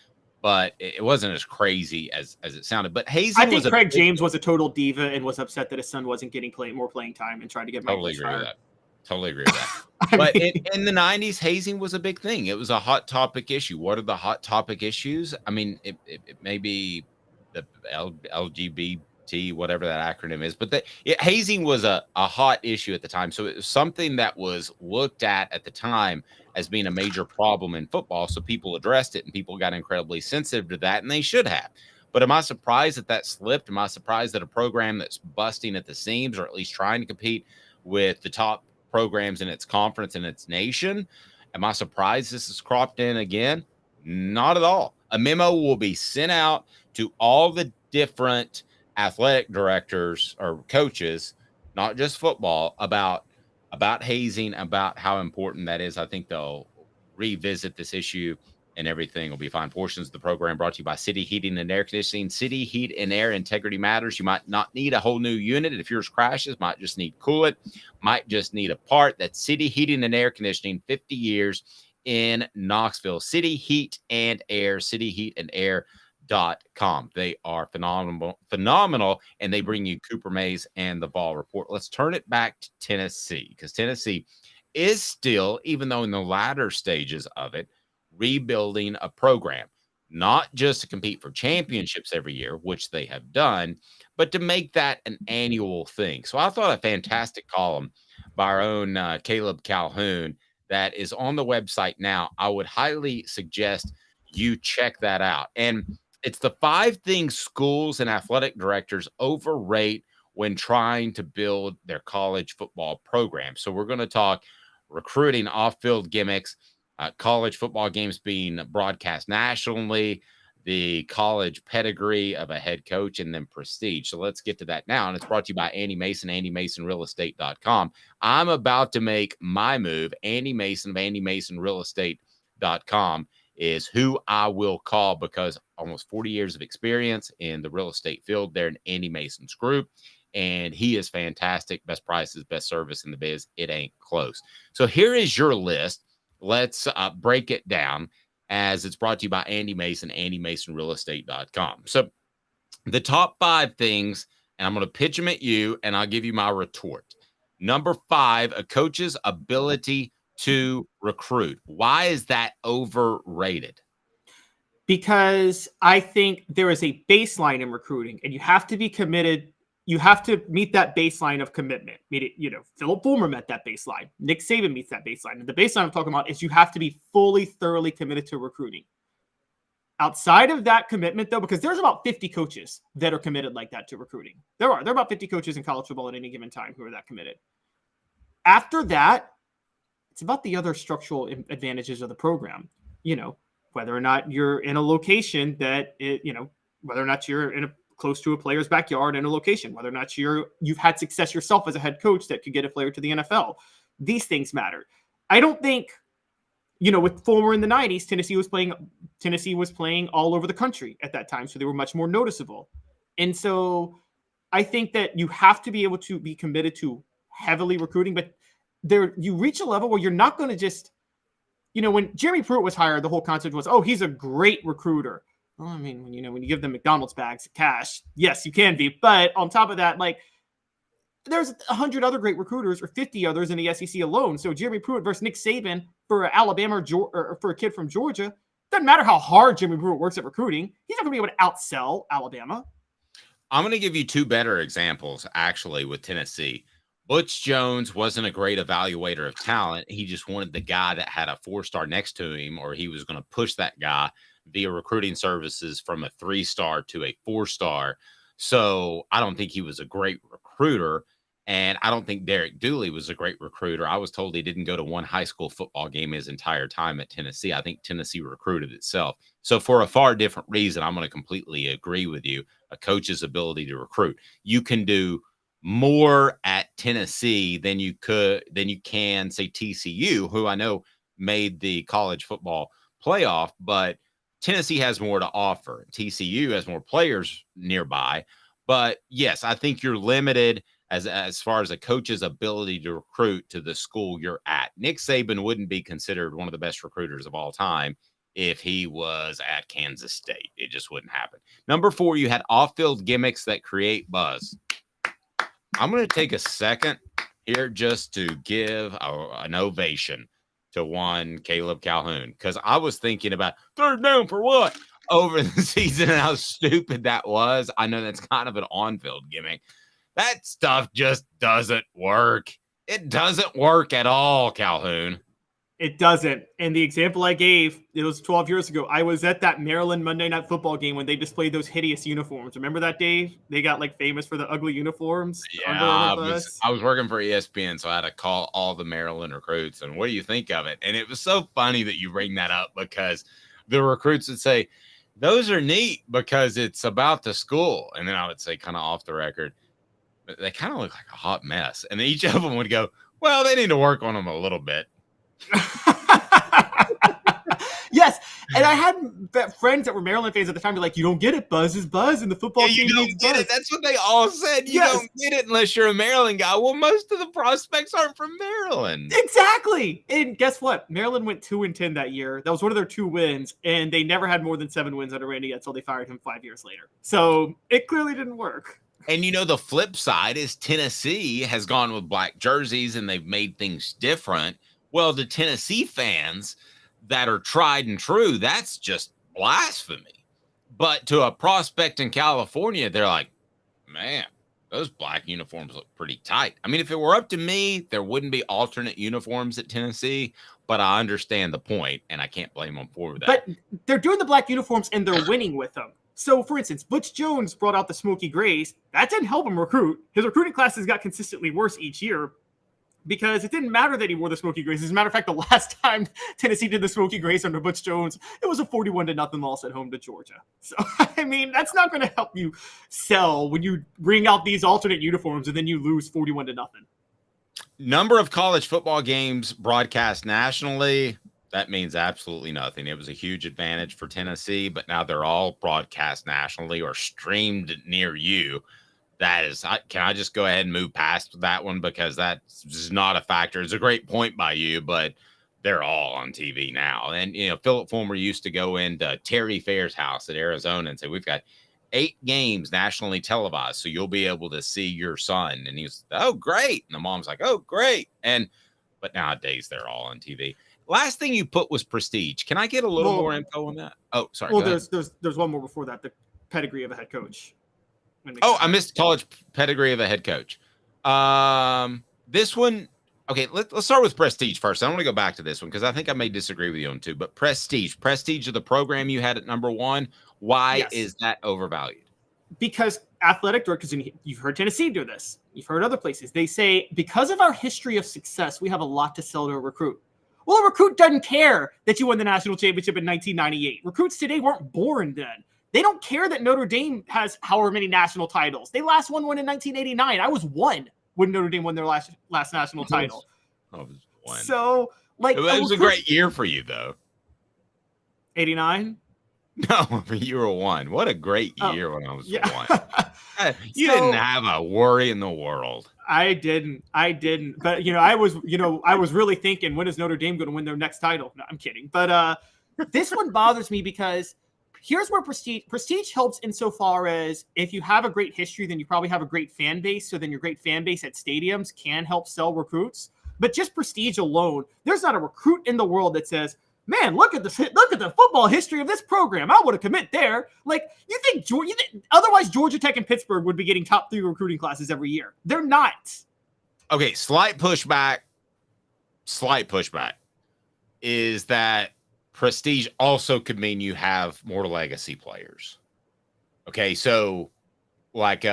but it wasn't as crazy as it sounded. But hazing, I think Craig James was a total diva and was upset that his son wasn't getting more playing time and tried to get Mike Totally Leach agree with fired. that. Totally agree with that. But in the 90s, hazing was a big thing. It was a hot topic issue. What are the hot topic issues? I mean, it may be the LGBT, whatever that acronym is, but hazing was a hot issue at the time. So it was something that was looked at the time as being a major problem in football. So people addressed it and people got incredibly sensitive to that, and they should have. But am I surprised that slipped? Am I surprised that a program that's busting at the seams, or at least trying to compete with the top programs in its conference and its nation, am I surprised this has cropped in again? Not at all. A memo will be sent out to all the different athletic directors or coaches, not just football, about hazing, about how important that is. I think they'll revisit this issue and everything will be fine. Portions of the program brought to you by City Heating and Air Conditioning. City Heat and Air, integrity matters. You might not need a whole new unit. If yours crashes, might just need coolant, might just need a part. That's City Heating and Air Conditioning, 50 years in Knoxville. City Heat and Air, cityheatandair.com. They are phenomenal, and they bring you Cooper Mays and the Ball Report. Let's turn it back to Tennessee, because Tennessee is still, even though in the latter stages of it, rebuilding a program, not just to compete for championships every year, which they have done, but to make that an annual thing. So I thought a fantastic column by our own Caleb Calhoun that is on the website now. I would highly suggest you check that out. And it's the 5 things schools and athletic directors overrate when trying to build their college football program. So we're going to talk recruiting, off-field gimmicks, college football games being broadcast nationally, the college pedigree of a head coach, and then prestige. So let's get to that now. And it's brought to you by Andy Mason, AndyMasonRealEstate.com. I'm about to make my move. Andy Mason of AndyMasonRealEstate.com is who I will call, because almost 40 years of experience in the real estate field there in Andy Mason's group. And he is fantastic. Best prices, best service in the biz. It ain't close. So here is your list. Let's break it down, as it's brought to you by Andy Mason, AndyMasonRealEstate.com. So the top 5 things, and I'm going to pitch them at you, and I'll give you my retort. Number 5, a coach's ability to recruit. Why is that overrated? Because I think there is a baseline in recruiting, and you have to be committed. You have to meet that baseline of commitment. Philip Fulmer met that baseline. Nick Saban meets that baseline. And the baseline I'm talking about is you have to be fully, thoroughly committed to recruiting. Outside of that commitment, though, because there's about 50 coaches that are committed like that to recruiting. There are about 50 coaches in college football at any given time who are that committed. After that, it's about the other structural advantages of the program. Whether or not you're in a location that, whether or not you're in close to a player's backyard in a location, whether or not you've had success yourself as a head coach that could get a player to the NFL. These things matter. I don't think, with Fulmer in the 90s, Tennessee was playing all over the country at that time, so they were much more noticeable. And so I think that you have to be able to be committed to heavily recruiting, but you reach a level where you're not going to just, when Jeremy Pruitt was hired, the whole concept was, oh, he's a great recruiter. Well, I mean, when you give them McDonald's bags of cash, yes, you can be. But on top of that, there's 100 other great recruiters, or 50 others in the SEC alone. So Jeremy Pruitt versus Nick Saban for Alabama or for a kid from Georgia, doesn't matter how hard Jeremy Pruitt works at recruiting. He's not going to be able to outsell Alabama. I'm going to give you 2 better examples, actually, with Tennessee. Butch Jones wasn't a great evaluator of talent. He just wanted the guy that had a 4-star next to him, or he was going to push that guy via recruiting services from a 3-star to a 4-star. So I don't think he was a great recruiter. And I don't think Derek Dooley was a great recruiter. I was told he didn't go to one high school football game his entire time at Tennessee. I think Tennessee recruited itself. So for a far different reason, I'm going to completely agree with you. A coach's ability to recruit. You can do more at Tennessee than you can, say, TCU, who I know made the college football playoff, but Tennessee has more to offer. TCU has more players nearby. But yes, I think you're limited as far as a coach's ability to recruit to the school you're at. Nick Saban wouldn't be considered one of the best recruiters of all time if he was at Kansas State. It just wouldn't happen. Number 4, you had off-field gimmicks that create buzz. I'm going to take a second here just to give an ovation to one Caleb Calhoun, because I was thinking about 3rd down for what over the season and how stupid that was. I know that's kind of an on-field gimmick. That stuff just doesn't work. It doesn't work at all, Calhoun. It doesn't. And the example I gave, it was 12 years ago. I was at that Maryland Monday Night Football game when they displayed those hideous uniforms. Remember that, Dave? They got famous for the ugly uniforms. Yeah, I was working for ESPN, so I had to call all the Maryland recruits. And what do you think of it? And it was so funny that you bring that up, because the recruits would say, those are neat because it's about the school. And then I would say, kind of off the record, but they kind of look like a hot mess. And each of them would go, well, they need to work on them a little bit. Yes. And I had friends that were Maryland fans at the time be like, "You don't get it, Buzz is Buzz, and the football team you needs don't get Buzz." it. That's what they all said. You don't get it unless you're a Maryland guy. Well, most of the prospects aren't from Maryland. Exactly. And guess what? Maryland went 2-10 that year. That was one of their 2 wins, and they never had more than 7 wins under Randy until they fired him 5 years later. So it clearly didn't work. And the flip side is Tennessee has gone with black jerseys and they've made things different. Well, the Tennessee fans that are tried and true, that's just blasphemy. But to a prospect in California, they're like, man, those black uniforms look pretty tight. I mean, if it were up to me, there wouldn't be alternate uniforms at Tennessee, but I understand the point, and I can't blame them for that. But they're doing the black uniforms, and they're winning with them. So, for instance, Butch Jones brought out the smoky grays. That didn't help him recruit. His recruiting classes got consistently worse each year because it didn't matter that he wore the smoky grays. As a matter of fact, the last time Tennessee did the smoky grays under Butch Jones, it was a 41-0 loss at home to Georgia. So, I mean, that's not going to help you sell when you bring out these alternate uniforms and then you lose 41-0. Number of college football games broadcast nationally, that means absolutely nothing. It was a huge advantage for Tennessee, but now they're all broadcast nationally or streamed near you. That is, can I just go ahead and move past that one because that's not a factor. It's a great point by you, but they're all on TV now. And, Philip Fulmer used to go into Terry Fair's house at Arizona and say, we've got 8 games nationally televised, so you'll be able to see your son. And he was, oh, great. And the mom's like, oh, great. But nowadays they're all on TV. Last thing you put was prestige. Can I get a little more info on that? Oh, sorry. Well, there's one more before that, the pedigree of a head coach. Oh, I missed college pedigree of a head coach. This one, okay, let's start with prestige first. I want to go back to this one because I think I may disagree with you on 2, but prestige of the program you had at number 1. Why is that overvalued? Because athletic directors, and you've heard Tennessee do this, you've heard other places, they say, because of our history of success, we have a lot to sell to a recruit. Well, a recruit doesn't care that you won the national championship in 1998. Recruits today weren't born then. They don't care that Notre Dame has however many national titles. They last won one in 1989. I was 1 when Notre Dame won their last national title. I was 1. So, like, it was a great year for you, though. 89? No, you were 1. What a great year when I was 1. You didn't have a worry in the world. I didn't. But I was really thinking, when is Notre Dame going to win their next title? No, I'm kidding. But this one bothers me because here's where prestige helps insofar as if you have a great history, then you probably have a great fan base. So then your great fan base at stadiums can help sell recruits. But just prestige alone, there's not a recruit in the world that says, man, look at the football history of this program. I want to commit there. Like, you think otherwise Georgia Tech and Pittsburgh would be getting top 3 recruiting classes every year. They're not. Okay, slight pushback is that prestige also could mean you have more legacy players. Okay, so like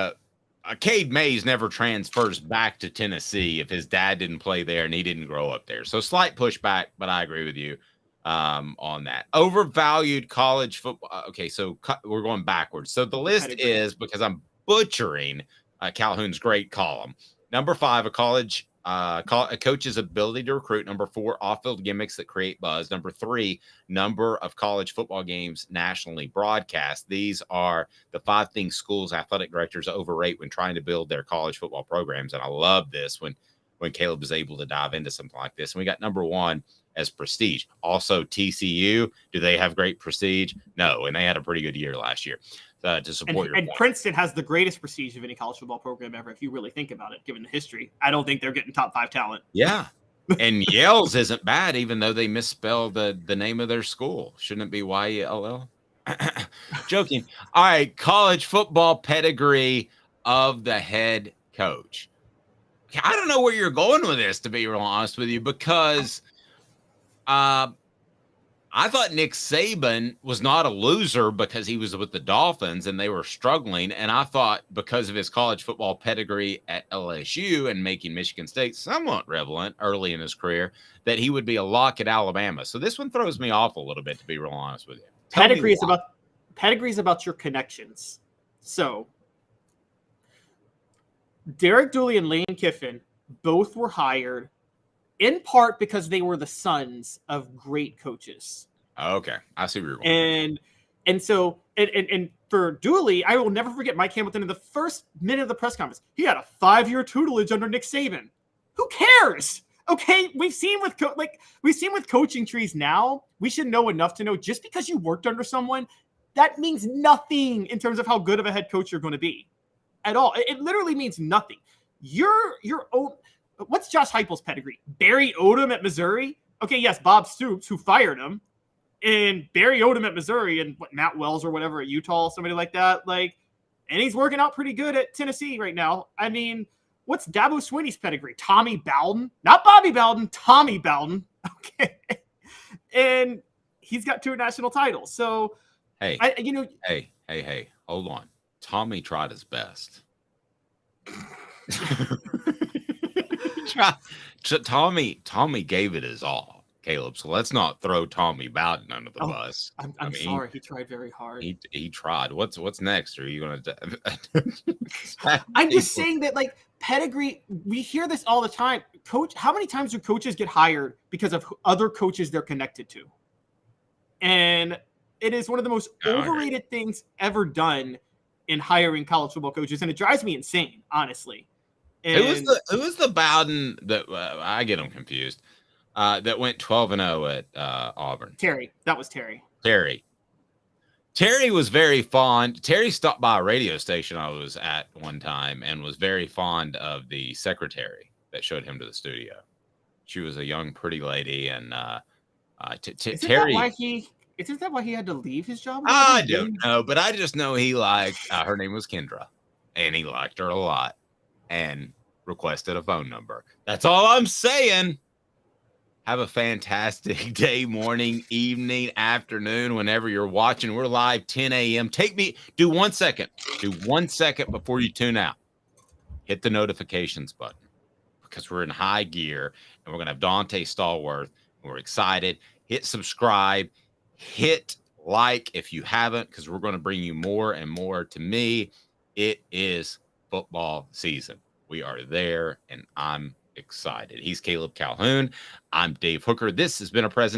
Cade Mays never transfers back to Tennessee if his dad didn't play there and he didn't grow up there. So slight pushback, but I agree with you on that. Overvalued college football. Okay, so we're going backwards. So the list is, because I'm butchering Calhoun's great column. Number 5, a coach's ability to recruit. Number 4, off-field gimmicks that create buzz. Number 3, number of college football games nationally broadcast. These are the 5 things schools' athletic directors overrate when trying to build their college football programs. And I love this when Caleb was able to dive into something like this. And we got number 1 as prestige. Also, TCU, do they have great prestige? No, and they had a pretty good year last year. To support your point. And Princeton has the greatest prestige of any college football program ever, if you really think about it, given the history. I don't think they're getting top 5 talent. Yeah. And Yale's isn't bad, even though they misspelled the name of their school. Shouldn't it be YELL? Joking. All right, college football pedigree of the head coach. I don't know where you're going with this, to be real honest with you, because I thought Nick Saban was not a loser because he was with the Dolphins and they were struggling. And I thought because of his college football pedigree at LSU and making Michigan State somewhat relevant early in his career, that he would be a lock at Alabama. So this one throws me off a little bit, to be real honest with you. Pedigree is about your connections. So Derek Dooley and Lane Kiffin both were hired in part because they were the sons of great coaches. Okay, I see where you're going. And so for Dooley, I will never forget Mike Hamilton in the first minute of the press conference. He had a 5-year tutelage under Nick Saban. Who cares? Okay, we've seen with coaching trees now. We should know enough to know just because you worked under someone, that means nothing in terms of how good of a head coach you're going to be at all. It literally means nothing. Your own. What's Josh Heupel's pedigree? Barry Odom at Missouri. Okay, yes, Bob Stoops, who fired him, and Barry Odom at Missouri, and Matt Wells or whatever at Utah, somebody like that. And he's working out pretty good at Tennessee right now. I mean, what's Dabo Swinney's pedigree? Tommy Bowden, not Bobby Bowden, Tommy Bowden. Okay, and he's got 2 national titles. So, hey, hold on. Tommy tried his best. Tommy gave it his all, Caleb. So let's not throw Tommy Bowden under the bus. I'm sorry, he tried very hard. He tried. What's next? Are you going to? I'm just saying that pedigree. We hear this all the time. Coach, how many times do coaches get hired because of other coaches they're connected to? And it is one of the most overrated things ever done in hiring college football coaches, and it drives me insane, honestly. And who was the Bowden that I get them confused? That went 12-0 at Auburn. Terry. That was Terry. Terry was very fond. Terry stopped by a radio station I was at one time and was very fond of the secretary that showed him to the studio. She was a young, pretty lady, and Terry. Isn't that why he had to leave his job? I don't know, but I just know he liked. Her name was Kendra, and he liked her a lot, and requested a phone number. That's all I'm saying. Have a fantastic day, morning, evening, afternoon, whenever you're watching. We're live 10 a.m. Do 1 second. Do 1 second before you tune out. Hit the notifications button because we're in high gear and we're going to have Dante Stallworth. We're excited. Hit subscribe. Hit like if you haven't, because we're going to bring you more and more. To me, it is football season. We are there, and I'm excited. He's Caleb Calhoun. I'm Dave Hooker. This has been a presentation